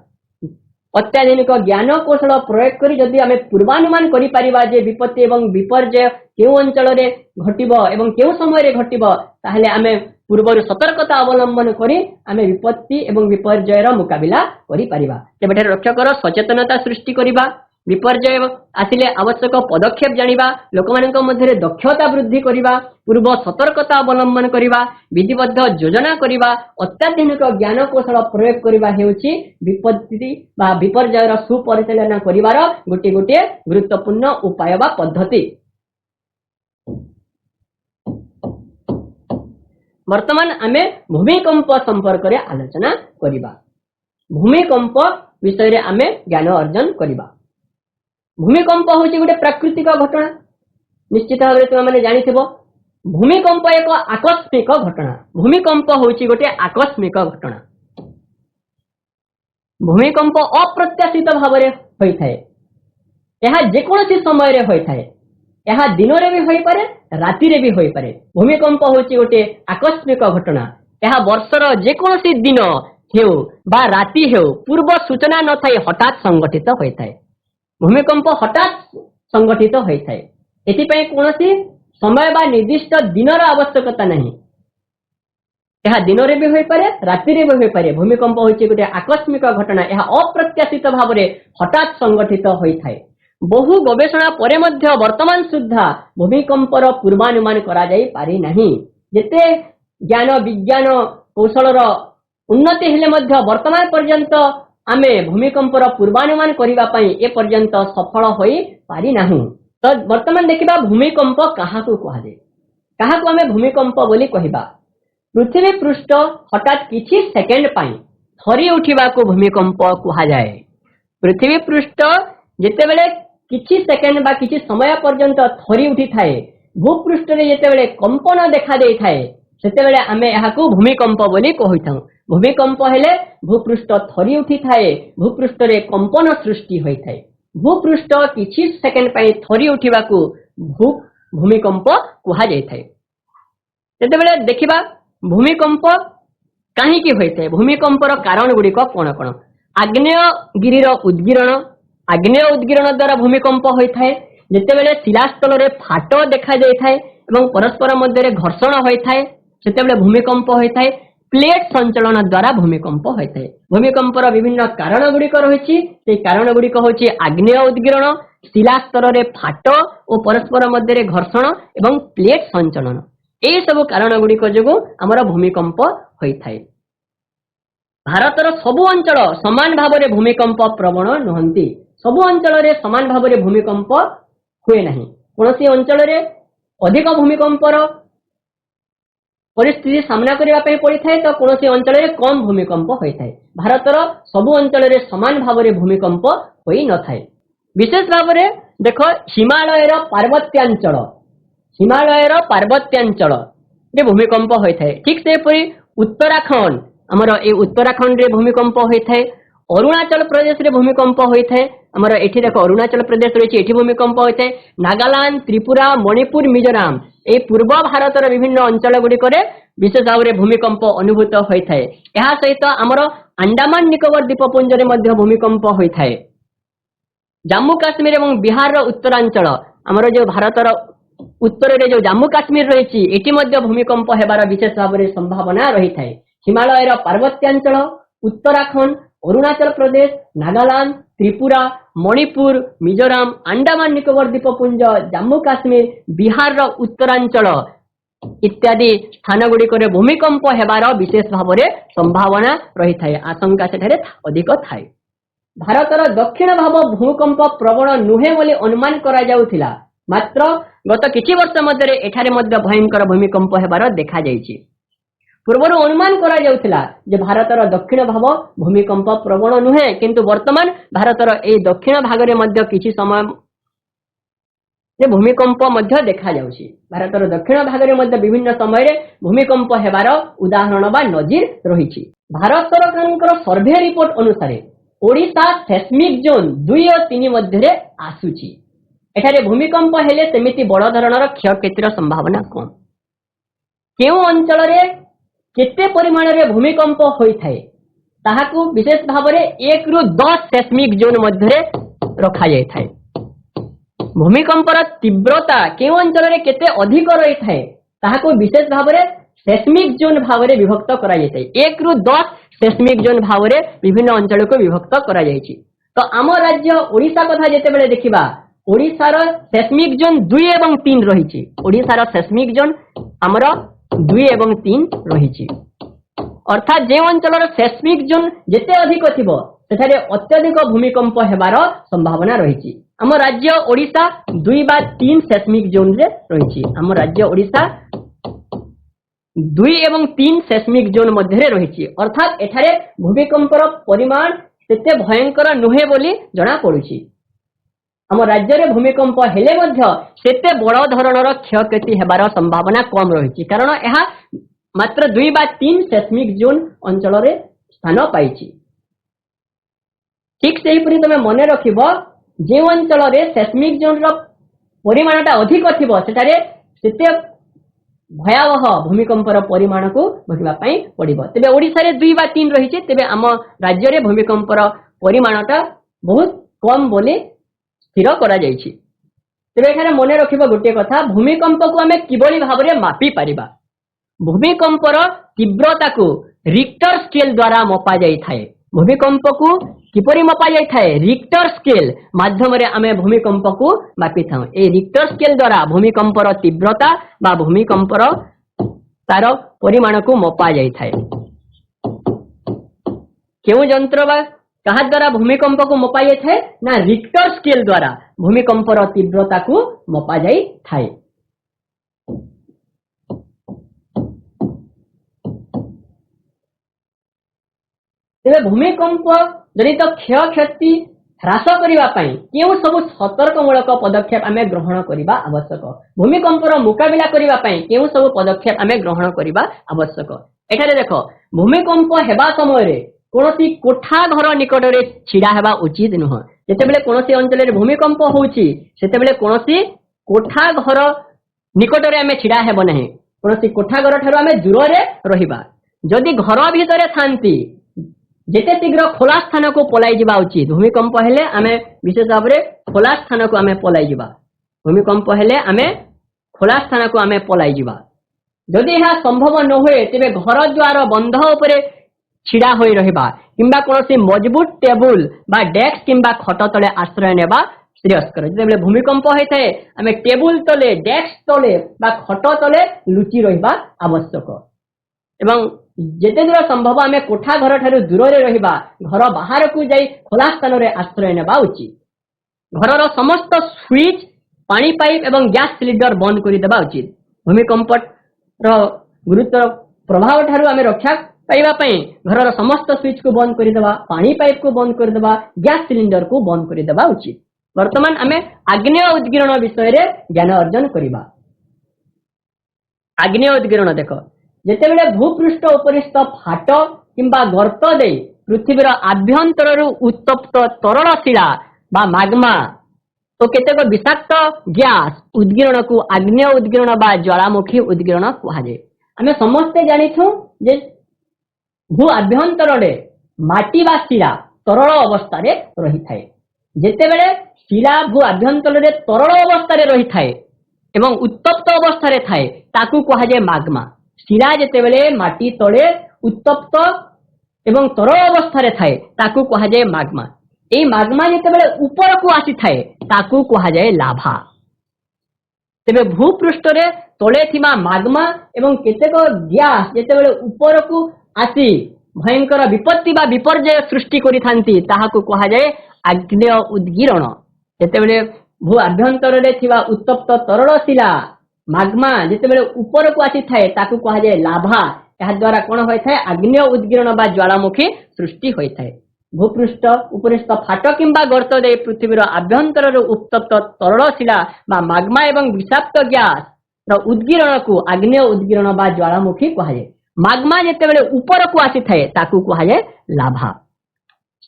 अत्याधुनिक ज्ञान कौशल प्रयोग करी जदि आमे पूर्वानुमान करि पारिबा जे विपत्ति एवं विपर्यय केउ अंचल रे घटिबो एवं केउ समय रे घटिबो ताहले आमे पूर्वरु सतर्कता अवलंबन करी आमे विपत्ति एवं विपर्ययर मुकाबिला करि पारिबा। तेबेठे लक्ष्य कर सचेतनता सृष्टि करिबा। विपर्यय आसिले आवश्यक पदक्षेप जानिबा। लोकमानक मध्यरे दक्षता वृद्धि करिबा। पूर्व सतर्कता अवलंबन करिबा। विधिबद्ध योजना करिबा। अत्याधुनिक ज्ञान कौशल प्रयोग करिबा हेउछि विपत्ति बा विपर्ययर सुपरिचालना करिवार गोटे गोटे गुरुत्वपूर्ण उपाय बा पद्धति। वर्तमान आमे भूमिकंप संपर्क रे आलोचना करिबा। भूमिकंप विषय रे आमे ज्ञान अर्जन करिबा। भूमिकंप होछि गोटे प्राकृतिक घटना। निश्चित भाव तुम माने जानिथिबो भूमिकंप एक आकस्मिक घटना। भूमिकंप होछि गोटे आकस्मिक घटना। भूमिकंप अप्रत्याशित भाव रे होई थाए। यह जेकोसी समय रे होई थाए। यह दिन रे भी होई पारे राति रे भी होई पारे। भूमिकंप होछि गोटे आकस्मिक घटना। यह वर्षर जेकोसी दिन हेउ बा राति हेउ पूर्व सूचना न थाई हठात संगठित होता है। भूमिकंप हठात संगठित होता है। एथिपाई कोनोसी समय बा निर्दिष्ट दिनर आवश्यकता नहीं। यह दिन रे भी होई पारे राति रे भी होई पारे। भूमिकंप होछि गोटे आकस्मिक घटना। यह अप्रत्याशित भाव रे हठात संगठित होइथाय। बहु गवेषणा परे मध्य वर्तमान सुद्धा भूमिकंपर पूर्वानुमान करा जाई पारि नहीं। जेते ज्ञान विज्ञान कौशलर उन्नति हेले मध्य वर्तमान पर्यंत आमे भूमिकंपर पूर्वानुमान करिबा पई ए पर्यंत सफल होई पारि नाहु। तो वर्तमान देखिबा भूमिकंप काहाकू कहाजे। काहाकू आमे भूमिकंप बोली कहिबा। पृथ्वी पृष्ठ हठात किछि सेकेंड पाई थरी उठिबा को भूमिकंप कहा जाए। पृथ्वी पृष्ठ जेतेबेले किछि सेकेंड बा किछि समय पर्यंत थरी उठी थाए, भूपृष्ठ रे जेतेबेले कंपन देखा देई थाए सेतेबेले आमे एहाकू भूमिकंप बोली कहिथाउ। भूमिकंप हेले भूपृष्ठ थरी उठी थाए, भूपृष्ठ रे कंपन सृष्टि होई थाए। भूपृष्ठ किछि सेकेंड पाई थरी उठिबा को भूमिकंप कहा जाय थाए। जेतेबेले देखिबा भूमिकंप काहीकि होइଥାଏ। भूमिकंपर कारण गुड़िक कोन कोन। आग्नेयगिरीर उद्गीरण, आग्नेय उद्गीरण द्वारा भूमिकंप होइଥାଏ। जेतेबेले शिलास्थल रे फाट देखा जाइଥାଏ एवं परस्पर मध्य रे घर्षण होइଥାଏ सेतेबेले भूमिकंप होइଥାଏ। प्लेट संचलन द्वारा भूमिकंप होइଥାଏ। भूमिकंपर विभिन्न कारण गुड़िक रहिछि। से कारण गुड़िक होछि आग्नेय उद्गीरण, शिलास्तर रे फाट और परस्पर मध्य रे घर्षण एवं प्लेट संचलन। एई सब कारण गुड़िक जोगु आमर भूमिकंप होइଥାଏ। भारतर सबु अंचल समान भाव रे भूमिकंप प्रवण नहंती। सबु अंचल रे समान भाव रे भूमिकंप हुए नहीं। कोनोसी अंचल रे अधिक भूमिकंपर परिस्थिति सामना करिबा पई पड़िଥାଏ तो कोनोसी अंचल रे कम भूमिकंप होइଥାଏ। भारतर सबु अंचल रे समान भाव रे भूमिकंप होई न थाए। विशेष भाव रे देखो हिमालयर पार्वत्यांचल, हिमालयर पार्वत्यांचल रे भूमिकंप होइଥାଏ। ठीक सेपरि उत्तराखंड, हमर ए उत्तराखंड रे भूमिकंप होइଥାଏ। अरुणाचल प्रदेश रे भूमिकंप होइଥାଏ। हमर एठी देखो अरुणाचल प्रदेश रहिछि, एठी भूमिकंप होइଥାଏ। नागालैंड, त्रिपुरा, मणिपुर, मिजोराम ए पूर्व भारतर विभिन्न अंचल गुड़िक विशेष भाव रे भूमिकंप अनुभूत होइଥାଏ। एहा सहित हमर अंडमान निकोबर द्वीपपुंज रे मध्य भूमिकंप होइଥାଏ। जम्मू काश्मीर एवं बिहार रो उत्तरांचल, हमर जो भारतर उत्तर रे जो जम्मू काश्मीर रहिछि एठी मध्य भूमिकंप हेबार विशेष भाव रे संभावना रहिଥାଏ। हिमालयर पार्वत्यांचल, उत्तराखंड, अरुणाचल प्रदेश, नागालैंड, त्रिपुरा, मणिपुर, मिजोराम, अंडमान निकोबर द्वीपपुंज, जम्मू काश्मीर, बिहार रो उत्तरांचल इत्यादि स्थान गुड़िक भूमिकंप हेबार विशेष भाव रे संभावना रहिଥାଏ। आशंका सेठारे अधिक थाए। भारतर दक्षिण भाव भूकंप प्रवण नुहे बोली अनुमान करा जाउथिला। मात्र गत किछि वर्ष मध्य एठारे मध्य भयंकर भूमिकंप हेबार देखा जाइछि। पूर्वर अनुमान करा जाउथिला जे भारतर दक्षिण भाव भूमिकंप प्रवण नुहे, किंतु वर्तमान भारतर ए दक्षिण भाग रे मध्य किछि समय रे भूमिकंप मध्य देखा जाउछि। भारतर दक्षिण भाग रे मध्य विभिन्न समय रे भूमिकंप हेबार उदाहरण बा नजीर रहिछि। भारत सरकारଙ୍କର सर्वे रिपोर्ट अनुसार ओडिशा सेस्मिक जोन 2 और 3 मध्य रे आसुछि। एठारे भूमिकंप हेले सेमिति बड़ धरणर क्षयक्षतिर संभावना कम। केउ अंचल रे केते परिमाण रे भूमिकंप होइଥାଏ ताहाकू विशेष भाव रे 1 रु 10 सेस्मिक जोन मध्य रे रखा जाइଥାଏ। भूमिकंपर तीव्रता केउ अंचल रे केते अधिक रहिଥାଏ ताहाकू विशेष भाव रे सेस्मिक जोन भाव रे विभक्त करा जाइଥାଏ। 1 रु 10 सेस्मिक जोन भाव रे विभिन्न अंचल को विभक्त करा जाइछि। तो आम राज्य ओडिशा कथा जेते बेले देखिबा, ओडिशार सेस्मिक जोन 2 एवं 3 रहिछि। ओडिशार सेस्मिक जोन हमर 2 एवं 3 रहिछि। अर्थात जे अंचलर सेस्मिक जोन जेते अधिक थिबो सेठारे अत्यधिक भूमिकंप हेबार संभावना रहिछि। हम राज्य ओडिशा 2 बा 3 सेस्मिक जोन रे रहिछि। हम राज्य ओडिशा 2 एवं 3 सेस्मिक जोन मध्य रे रहिछि। अर्थात एठारे भूमिकंपर परिमाण सेते भयंकर नुहे बोली जणा पडुछि। हम राज्य रे भूमिकंप हेले मध्य सेते बड़ धरणर क्षयक्षति हेबार संभावना कम रहिछि, कारण एहा मात्र 2 बा 3 सेस्मिक जोन अंचल रे स्थान पाइछि। ठीक सेही परि तमे मने रखिबो जे अंचल रे सेस्मिक जोन रो परिमाणटा अधिक थिबो सेटारे सेते भयावह भूमिकंपर परिमाण को भोगिबा पई पड़िबो। तेबे ओडिसा रे 2 बा 3 रही छे, तेबे आम राज्य रे भूमिकंपर परिमाणटा बहुत कम बोली स्थिर करा जायछि। तेबे एखाने मने रखिबो गोटे कथा, भूमिकंप को हमें किबोली भाबरे मापी पारिबा। भूमिकंपर तीव्रता को रिक्टर स्केल द्वारा मपा जाई थाए। भूमिकंप को किपरि मपा जाई थाए? रिक्टर स्केल माध्यम रे आमे भूमिकंप को मापी थाउ। ए रिक्टर स्केल द्वारा भूमिकंपर तीव्रता बा भूमिकंपर तार परिमाण को मपा जाई थाए। केउ यंत्र बा कहा द्वारा भूमिकंप को मपा जाई थाए? ना रिक्टर स्केल द्वारा भूमिकंपर तीव्रता को मपा जाई थाए। तेबे भूमिकंप जनित क्षय क्षति ह्रास करिबा पई केउ सब सतर्कमूलक पदक्षेप आमे ग्रहण करिबा आवश्यक। भूमिकंपर मुकाबिला करिबा पई केउ सब पदक्षेप आमे ग्रहण करिबा आवश्यक। एठारे देखो, भूमिकंप हेबा समय रे कोनोसी कोठा घर निकट रे छिडा हेबा उचित नुह। जेतेबेले कोनोसी अंचल रे भूमिकंप होउची सेतेबेले कोनोसी कोठा घर निकट रे आमे छिडा हेबो नाही। कोनोसी कोठा घर ठारो आमे दूर रे रहिबा। जदि घर भितरे थांती जेते शीघ्र खोला स्थान को पलाई जिबा उचित। भूमिकंप हेले आमे विशेष भाव रे खोला स्थान को आमे पलाई जिबा। भूमिकंप हेले आमे खोला स्थान को आमे पलाई जिबा। जदि यह संभव न होए तेबे घर द्वार बंध उपरे छिडा होई रहिबा किंबा कोनोसी मजबूत टेबुल बा डेस्क किंबा खट तले आश्रय नेबा श्रेयस्कर। जेतेबेले भूमिकंप होइथाए आमे टेबुल तले, डेस्क तले बा खट तले लुचि रहिबा आवश्यक। एवं जेते दूर संभव आमे कोठा घर ठारू दूर रे रहिबा, घर बाहर को जाई खोला स्थान रे आश्रय नेबा उचित। घरर समस्त स्विच, पानी पाइप एवं गैस सिलिंडर बंद करि देबा उचित। भूमिकंप रो गुरुतर प्रभाव ठारू आमे रक्षा पाइबा पई घरर समस्त स्विच को बंद करि देबा, पानी पाइप को बंद करि देबा, गैस सिलिंडर को बंद करि देबा उचित। वर्तमान आमे आग्नेय उद्गीरण विषय रे ज्ञान अर्जन करिबा। आग्नेय उद्गीरण देखो, जेतेबेले भूपृष्ठ उपरिस्थ फाट किंबा गर्त दे पृथ्वीर आभ्यंतर उत्तप्त तरल शिला बा माग्मा तो केतेक विषाक्त गैस उद्गीरण को आग्नेय उद्गीरण बा ज्वालामुखी उद्गीरण कहा जाए। आमे समस्ते जानिथु जे भू आभ्यंतर रे माटी बा शिला तरल अवस्था रे रही थाए। जेतेबेले शिला भू आभ्यंतर रे तरल अवस्था रे रही थाए एवं उत्तप्त अवस्था रे थाए ताकू कहा जाए माग्मा। शिला जेतेबेले माटी तले उत्तप्त एवं तरल अवस्था रे थाए ताकू कहा जाए माग्मा। एई माग्मा जेतेबेले ऊपर को आसी थाए ताकू कहा जाए लाभा। तेबे भूपृष्ठ रे तले थिबा माग्मा एवं केतेक गैस जेतेबेले ऊपर को आसी भयंकर विपत्ति बा विपर्जय सृष्टि करि थांती ताहाकू कहा जाए आग्नेय उद्गीरण। जेतेबेले भू आभ्यंतर रे थिबा उत्तप्त तरल शिला माग्मा जेतेबेले ऊपर को आसी थाए ताकू कहा जाए लाभा। एहा द्वारा कोन होय थाए? आग्नेय उद्गीरण बा ज्वालामुखी सृष्टि होय थाए। भूपृष्ठ उपरिस्थ फाट किंबा गर्त दे पृथ्वीर आभ्यंतर रे उत्तप्त तरल शिला बा माग्मा एवं विषाक्त गैस रो उद्गीरण को आग्नेय उद्गीरण बा ज्वालामुखी कहा जाए। माग्मा जेतेबेले ऊपर को आसी थाए ताकू कहा जाए लाभा।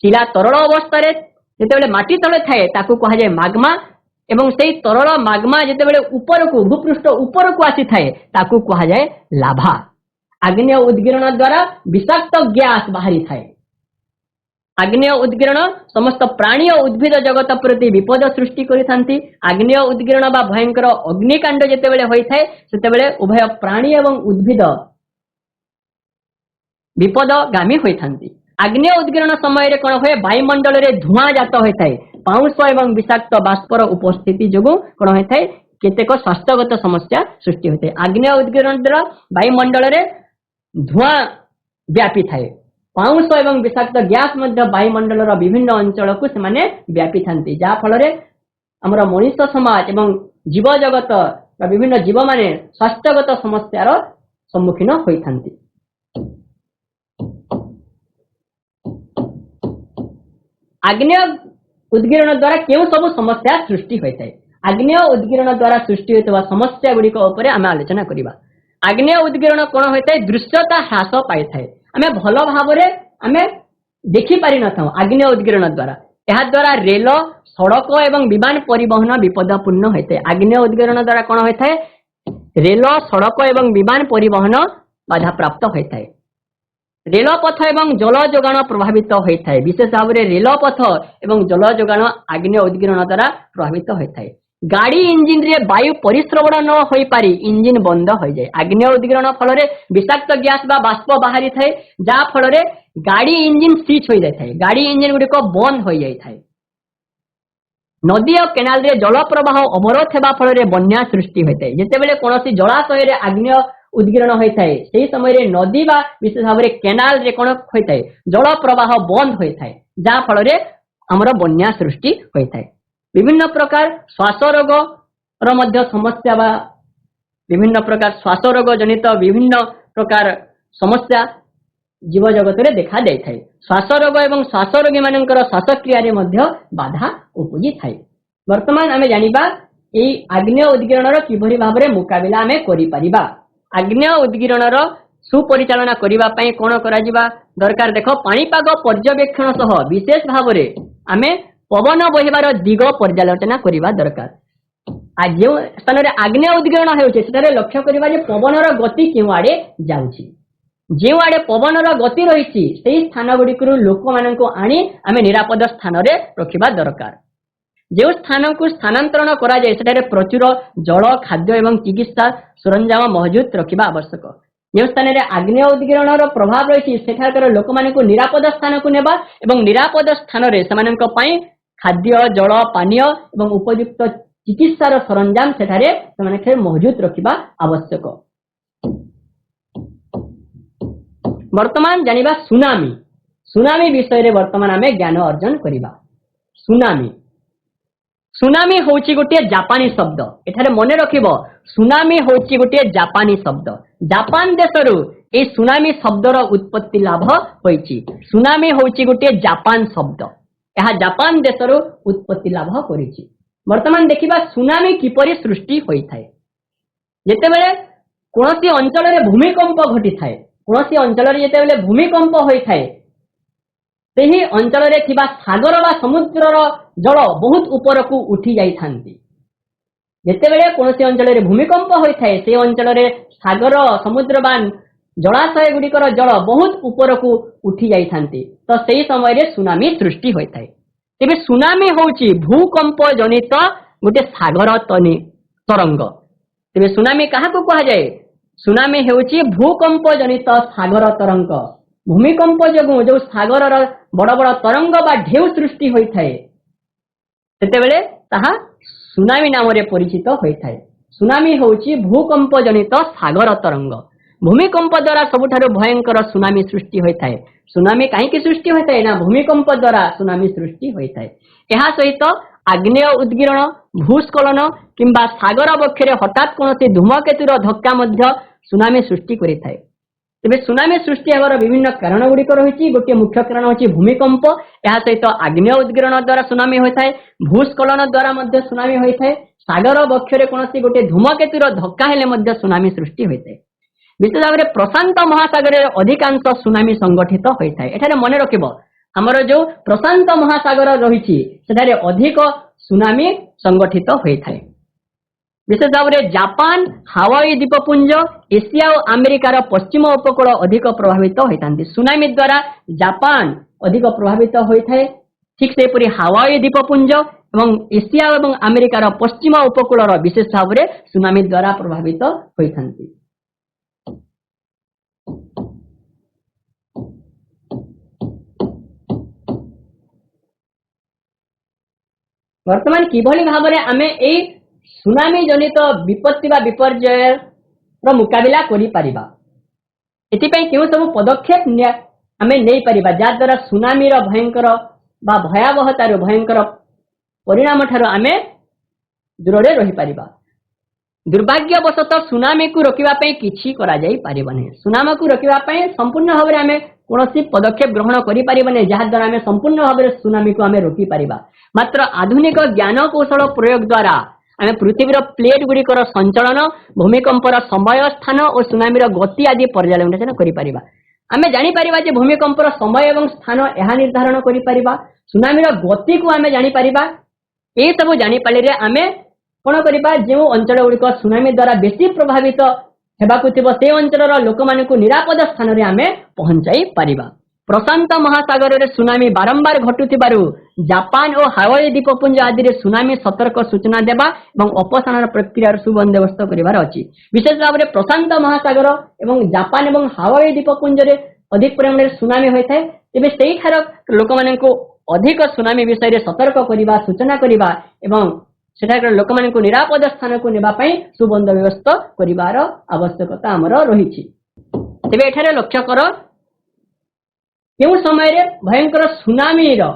शिला तरल अवस्था रे जेतेबेले माटी तले थाए ताकू कहा जाए माग्मा एवं सेई तरल माग्मा जेतेबेले ऊपर को भूपृष्ठ ऊपर को आसी थाए ताकू कहा जाए लाभा। आग्नेय उद्गीरण द्वारा विषाक्त गैस बाहरी थाए। आग्नेय उद्गीरण समस्त प्राणी और उद्भिद जगत प्रति विपद सृष्टि करिथांती। आग्नेय उद्गीरण बा भयंकर अग्निकांड जेतेबेले होई थाए सेतेबेले उभय प्राणी एवं उद्भिद विपद गामी होई थांती। आग्नेय उद्गीरण समय रे कोन होय? वायुमंडल रे धुआं जात होय थाए। पाउंस एवं विषाक्त बाष्पर उपस्थिति जोगु कोन होय थाए? केतेक स्वास्थ्यगत समस्या सृष्टि होय थाए। आग्नेय उद्गीरण द्वारा वायुमंडल रे धुआं व्यापी थाए। पाउंस एवं विषाक्त गैस मध्य वायुमंडल रो विभिन्न अंचल को सेमाने व्यापी थांती, जा फल रे हमर मनुष्य समाज एवं जीव जगत रो विभिन्न जीव माने स्वास्थ्यगत समस्या रो सम्मुखीन होई थांती। आग्नेय उद्गीरण द्वारा केउ सब समस्या सृष्टि होय थाए? आग्नेय उद्गीरण द्वारा सृष्टि होतबा समस्या गुडी को ऊपर आमे आलोचना करिबा। आग्नेय उद्गीरण कोन होय थाए? दृश्यता ह्रास पाई थाए। आमे भलो भाबरे आमे देखि पारि न थाउ आग्नेय उद्गीरण द्वारा। एहा द्वारा रेल, सड़क एवं विमान परिवहन विपदपूर्ण होय थाए। आग्नेय उद्गीरण द्वारा कोन होय थाए? रेल सड़क एवं विमान परिवहन बाधा प्राप्त होता है। रेलपथ एवं जल जोगाण प्रभावित होता है। विशेष भाव में रेलपथ एवं जल जोगाण आग्नेय उद्गीरण द्वारा प्रभावित होता है। गाड़ी इंजिन रे वायु परिश्रवण न होई पारी इंजिन बंद हो जाए। आग्नेय उद्गीरण फल विषाक्त गैस बा बाष्प बाहरी थाए, जहाँ फल गाड़ी इंजिन सीच हो जाए। गाड़ी इंजिन गुड़िक बंद हो जाए। नदी और केनाल रे जल प्रवाह अवरोध होगा फल बन्या सृष्टि होता है। जितेबाला कौन जलाशय आग्नेय उद्गीरण होता है से समय नदी बा विशेष भाव में केनाल रे कौन होता है जल प्रवाह बंद होता है, जहाँ फल आमर बन्या सृष्टि होता है। विभिन्न प्रकार श्वास रोग समस्या बा विभिन्न प्रकार श्वास रोग जनित विभिन्न प्रकार समस्या जीव जगत में देखा जाए। श्वास रोग एवं श्वास रोगी मानकर श्वासक्रिया रे मध्य बाधा उपजी थाए। वर्तमान आमे जानिबा एई आग्नेय उद्गीरण किभली भाव में मुकाबिला आमे करि परिबा। आग्नेय उद्गीरण सुपरिचालना करिबा पई कोन कराजिबा दरकार। देखो पाणीपाग पर्यवेक्षण सह विशेष भाव में आमे पवन बहिबार दिग पर्यालोचना करिबा दरकार। आज जो स्थान रे आग्नेय उद्गीरण हेउचे सेटारे लक्ष्य करिबा जे पवनर गति केउ आडे जाउची। जो आड़े पवनर गति रही से स्थान गुड़िक लोक मान आनी आम निरापद स्थान रे रखिबा दरकार। जो स्थान को स्थानांतरण करा जाए सेटारे प्रचुर जल खाद्य एवं चिकित्सा सरंजाम महजूद रखिबा आवश्यक। जो स्थान रे आग्नेय उद्गीरण प्रभाव रही सेठाकर लोक मान निरापद स्थान को नेबा एवं निरापद स्थान रे समानक पई खाद्य जल पानीय एवं उपयुक्त चिकित्सार सरंजाम सेठारे समानके महजूद रखिबा आवश्यक। वर्तमान जानिबा सुनामी। सुनामी विषय रे वर्तमान आमे ज्ञान अर्जन करिबा। सुनामी सुनामी होची गोटे जापानी शब्द। एठारे मने रखिबो सुनामी होची गोटे जापानी शब्द। जापान देशरु ए सुनामी शब्दर उत्पत्ति लाभ होईची। सुनामी होची गोटे जापान शब्द। यह जापान देशरु उत्पत्ति लाभ करिची। वर्तमान देखिबा सुनामी किपरि सृष्टि होई थाए। जेतेबेले कोनोसी अंचल रे भूमिकंप घटी थाए, कोनोसी अंचल रे जेतेबेले भूमिकंप होई थाए सेही अंचल रे थिबा सागर बा समुद्रर जल बहुत ऊपर को उठी जाई थांती। जेतेबेले कोनोसी अंचल रे भूमिकंप होई थाए से अंचल रे सागर समुद्र बा जलाशय गुड़िकर जल बहुत ऊपर को उठी जाई थांती। तो सेही समय रे सुनामी सृष्टि होई थाए। तेबे सुनामी होची भूकंप जनित गोटे सागर तरंग। तेबे सुनामी काहाको कहा जाए? सुनामी हेउची भूकंप जनित सागर तरंग। भूमिकंप जगु जो सागर बड़ बड़ तरंग बा ढेउ सृष्टि होई थाए सेतेबेले ताहा सुनामी नाम रे परिचित होई थाए। सुनामी होची भूकंप जनित सागर तरंग। भूमिकंप द्वारा सबुठारु भयंकर सुनामी सृष्टि होई थाए। सुनामी काहेकि सृष्टि होई थाए ना भूमिकंप द्वारा सुनामी सृष्टि होई थाए। एहा सहित आग्नेय उद्गीरण भूस्खलन किंबा सागर बक्षरे हठात कोनोसी धूमकेतुर धक्का मध्य सुनामी सृष्टि करि थाए। तेबे सुनामी सृष्टि हेबार विभिन्न कारण गुड़िक रही। गोटे मुख्य कारण होची भूमिकंप। एहा सहित आग्नेय उद्गीरण द्वारा सुनामी होई थाए। भूस्खलन द्वारा मध्य सुनामी होई थाए। सागर बक्षरे कोनोसी गोटे धूमकेतुर धक्का हेले मध्य सुनामी सृष्टि होई थाए। विशेष भाव में प्रशांत महासागर अधिकांश सुनामी संगठित होता है। एठारे मन रखिबो हमर जो प्रशांत महासागर रही सेठारे अधिक सुनामी संगठित होता है। विशेष भाव में जापान हावाई द्वीपपुंज एशिया और अमेरिकार पश्चिम उपकूल अधिक प्रभावित होता है। सुनामी द्वारा जापान अधिक प्रभावित होता है। ठीक सेपरि हावाई द्वीपपुंज एवं एशिया और अमेरिकार पश्चिम उपकूल विशेष भाव में सुनामी द्वारा प्रभावित होता है। वर्तमान किभली भाव में आमे ए सुनामी जनित विपत्ति बा विपर्यय मुकाबिला करि परिबा एथिपई केउ सब पदक्षेप आमे नै परिबा जा द्वारा सुनामी रो भयंकर बा भयावहतार भयंकर परिणाम ठारो आमे दूरे रही परिबा। दुर्भाग्यवशतः सुनामी को रोकिबा पई किछि करा जाई परिबने। सुनामी को रोकिबा पई संपूर्ण भाव में आमे कोनोसी पदक्षेप ग्रहण करि परिबने जहा द्वारा आमे संपूर्ण भाव में सुनामी को आमे रोकी परिबा। मात्र आधुनिक ज्ञान कौशल प्रयोग द्वारा आमे पृथ्वीर प्लेट गुड़िकर संचलन भूमिकंपर समय स्थान और सुनामीर गति आदि पर्यालोचना करि परिबा। आमे जानि परिबा जे भूमिकंपर समय एवं स्थान एहा निर्धारण करि परिबा। सुनामीर गति को आमे जानि परिबा। ए सब जानि पाले रे आमे कोन करिबा जेउ अंचल गुड़िक सुनामी द्वारा बेसी प्रभावित हेबाकु थिबो से अंचलर लोक मानकु निरापद स्थान रे आमे पहुंचाई परिबा। प्रशांत महासागर रे सुनामी बारंबार घटुथिबारु जापान और हावाई द्वीपपुंज आदि रे सुनामी सतर्क सूचना देबा एवं अपसारण प्रक्रिया सुबंदोबस्त करिवार अछि। विशेष भाव रे प्रशांत महासागर एवं जापान एवं हावाई द्वीपपुंज रे अधिक परिमाण रे सुनामी होइथाय। तेबे सेही ठार लोक मानकु अधिक सुनामी विषय रे सतर्क करिबा सूचना करिबा एवं सेठाकर लोक मानकु निरापद स्थान को नेबा पई सुबंदोबस्त करिवार आवश्यकता हमर रहिछि। तेबे एठारे लक्ष्य कर केउ समय रे भयंकर सुनामी रो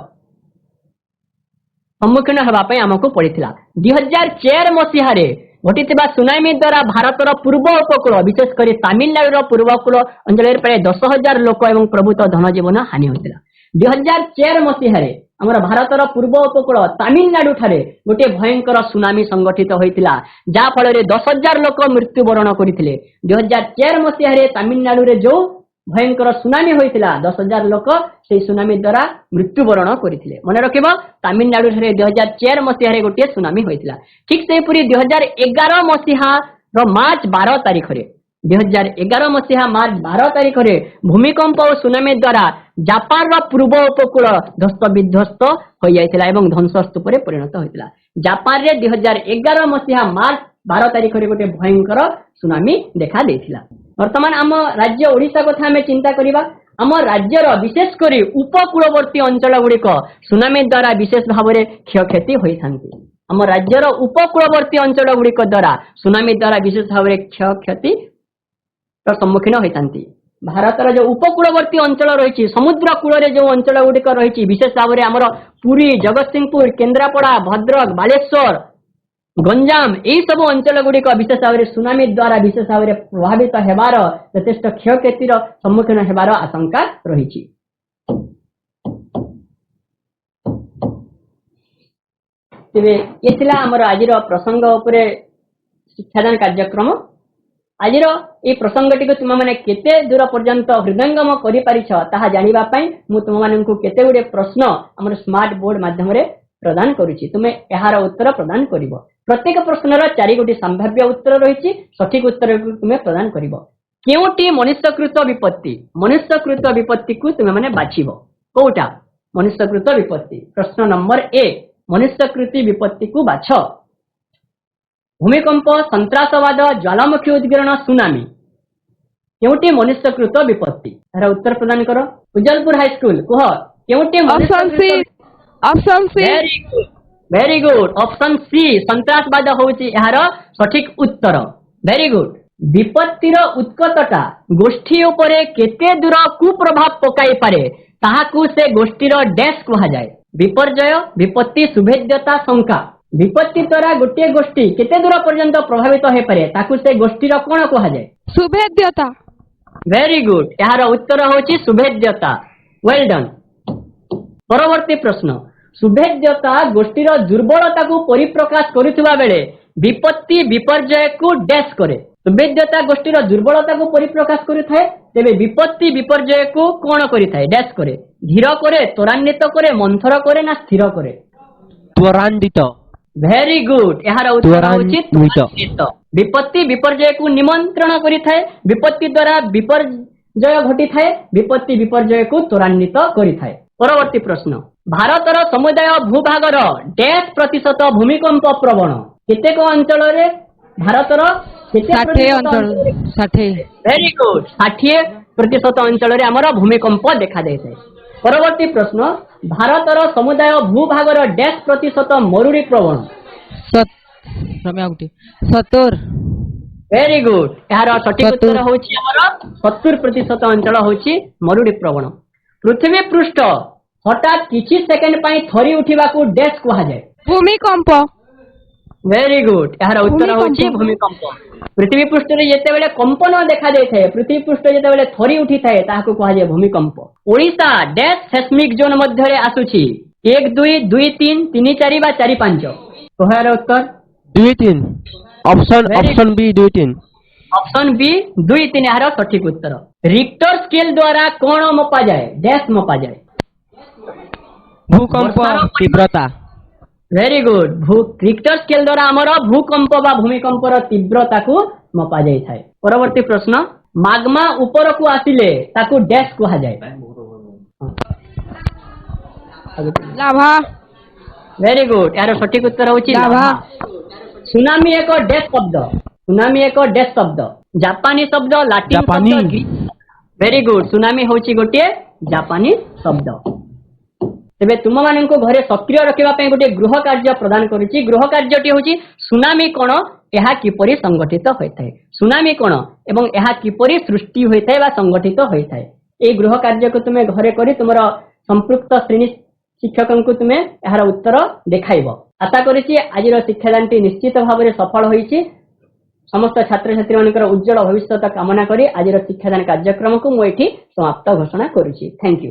सम्मुखीन हेबा पई हमकु पड़िथिला। 2004 मसिहा रे घटिथिबा सुनामी द्वारा भारतर पूर्व उपकूल विशेष करी तमिलनाडु पूर्व उपकूल अंचल रे प्राय 10,000 लोक एवं प्रभुत धन जीवन हानि होइतिला। 2004 मसिहा रे हमर भारतर पूर्व उपकूल तमिलनाडु ठारे गोटे भयंकर सुनामी संगठित होइतिला जा फल रे 10,000 लोक मृत्युवरण करिथिले। 2004 मसिहा रे तमिलनाडु रे जो भयंकर सुनामी होइतिला 10,000 लोक से सुनामी द्वारा मृत्युवरण करिथिले। मन रखिबो तमिलनाडु ठारे 2004 मसिहा रे गोटे सुनामी होइतिला। ठीक से पूरी 2011 मसिहा रो मार्च 12 तारिख रे 2011 मसिहा मार्च 12 तारिख रे भूमिकंप और सुनामी द्वारा जापान रो पूर्व उपकूल ध्वस्त विध्वस्त हो जाइतिला एवं ध्वंसस्तूप रे परिणत होइतिला। जापान रे 2011 मसिहा मार्च 12 तारिख रे गोटे भयंकर सुनामी देखा देइतिला। वर्तमान आम राज्य ओडिशा कथा हमें चिंता करिबा। आम राज्यर विशेष करी उपकूलवर्ती अंचल गुड़िक सुनामी द्वारा विशेष भाव में क्षयक्षति होइथांती। आम राज्यर उपकूलवर्ती अंचल गुड़िक द्वारा सुनामी द्वारा विशेष भाव में क्षयक्षति सम्मुखीन होइथांती। भारतर जो उपकूलवर्ती अंचल रही समुद्र कूल जो अंचल गुड़िक रही विशेष भाव में आमर पुरी जगतसिंहपुर केन्द्रापड़ा भद्रक बालेश्वर गंजाम यही सब अंचल गुड़िक विशेष भाव में सुनामी द्वारा विशेष भाव में प्रभावित हेबार यथेष्ट क्षयक्षतिर सम्मुखीन हेबार आशंका रही। तेबे ये थिला हमर आजिर प्रसंग उपरे शिक्षादान कार्यक्रम। आजिर ये प्रसंगटी को तुम माने केते दूर पर्यंत हृदयंगम करि पारिछ ताहा जानिबा पई मु तुम माननकु केते गुडे प्रश्न हमर स्मार्ट बोर्ड माध्यम रे प्रदान करूची। तुमे एहार उत्तर प्रदान करिवो। प्रत्येक प्रश्नर 4 गोटी संभाव्य उत्तर रही सठिक उत्तर तुम्हें प्रदान करिवो। केउटी मनुष्यकृत विपत्ति को तुम्हें माने बाछिबो। कोउटा मनुष्यकृत विपत्ति। प्रश्न नंबर ए मनुष्यकृत विपत्ति को बाछ। भूमिकंप संत्रासवाद ज्वालामुखी उद्गीरण सुनामी केउटी मनुष्यकृत विपत्ति। एहार उत्तर प्रदान करो। उज्जलपुर हाई स्कूल कह केउटी option C very good option C संत्रासवाद होउची एहार सठिक उत्तर। Very good. विपत्तिर उत्कटता गोष्ठी उपरे केते दूर कुप्रभाव पकाई पारे ताहाकू से गोष्ठीर डैश कहा जाए। विपर्जय विपत्ति सुभेद्यता शंका। विपत्ति द्वारा गोटे गोष्ठी केते दूर पर्यंत प्रभावित हो पारे ताकू से गोष्ठीर कोन कहा जाए। सुभेद्यता। Very good. एहार उत्तर होउची सुभेद्यता। Well done. परवर्ती प्रश्न सुभेद्यता गोष्ठीर दुर्बलता को परिप्रकाश करुवा बेले विपत्ति विपर्जय को डैश करे। सुभेद्यता गोष्ठीर दुर्बलता को परिप्रकाश करिथाय तेबे विपत्ति विपर्जय को कोन करिथाय डैश करे। धीर करे त्वरान्वित करे मंथर करे ना स्थिर करे। त्वरान्वित। Very good. एहार उत्तर होउची त्वरान्वित। विपत्ति विपर्जय को निमंत्रण करिथाय विपत्ति द्वारा विपर्जय घटिथाय विपत्ति विपर्जय को त्वरान्वित करिथाय। परवर्ती प्रश्न भारतर समुदाय भूभागर डैश प्रतिशत भूमिकंप प्रवण केतेक अंचल रे भारतर 60। वेरी गुड 60% अंचल रे हमर भूमिकंप देखा देइछे। परवर्ती प्रश्न भारतर समुदाय भूभागर डैश प्रतिशत मरुड़ी प्रवण 70। Very good. यार सठिक उत्तर होउची हमर 70% अंचल होउची मरुड़ी प्रवण। पृथ्वी पृष्ठ हठात किछि सेकेंड पाई थरी उठिबा को डैश कहा जाए। भूमिकंप। Very good. यार उत्तर होउची भूमिकंप। पृथ्वी पृष्ठ रे जेते बेले कंपन देखा देइथाय पृथ्वी पृष्ठ जेते बेले थरी उठिथाय ताहाको कहा जाए भूमिकंप। ओडिशा डैश सेस्मिक जोन मध्य रे आसुची 1 2 2 3 3 4 बा 4 5 कहर उत्तर 2 3 ऑप्शन बी 2 3 ऑप्शन बी 2 3 यार सठिक उत्तर। रिक्टर स्केल द्वारा कोन मपा जाए डैश मपा जाए। भूकंप तीव्रता। वेरी गुड रिक्टर स्केल द्वारा आमर भूकंप बा भूमिकंपर तीव्रता को मपा जाय थाए। परवर्ती प्रश्न माग्मा ऊपर को आसिले ताकू डैश कहा जाए। लाभा। वेरी गुड यार सठिक उत्तर होची लाभा। सुनामी एक डैश शब्द सुनामी एक डैश शब्द जापानी शब्द लाटिन जापानी। शब्द वेरी गुड सुनामी होची गोटे जापानी शब्द। तेबे तुम माननको घरे सक्रिय रखिबा पय गोटे गृह कार्य प्रदान करूची। गृह कार्यटी होची सुनामी कोन एहा किपरि संगठित होइथाय सुनामी कोन एवं एहा किपरि सृष्टि होइथाय बा संगठित होइथाय। ए गृह कार्य को तुमे घरे करी तुमरा संपृक्त श्रेणी शिक्षकन को तुमे एहार उत्तर देखाइबो। आशा करिछि आजिर शिक्षादानटी निश्चित भाबरे सफल होइछि। समस्त छात्र छात्री मानकर उज्जवल भविष्य कामना करी आजिर शिक्षादान कार्यक्रम को मु एठी समाप्त घोषणा करूछि। Thank you.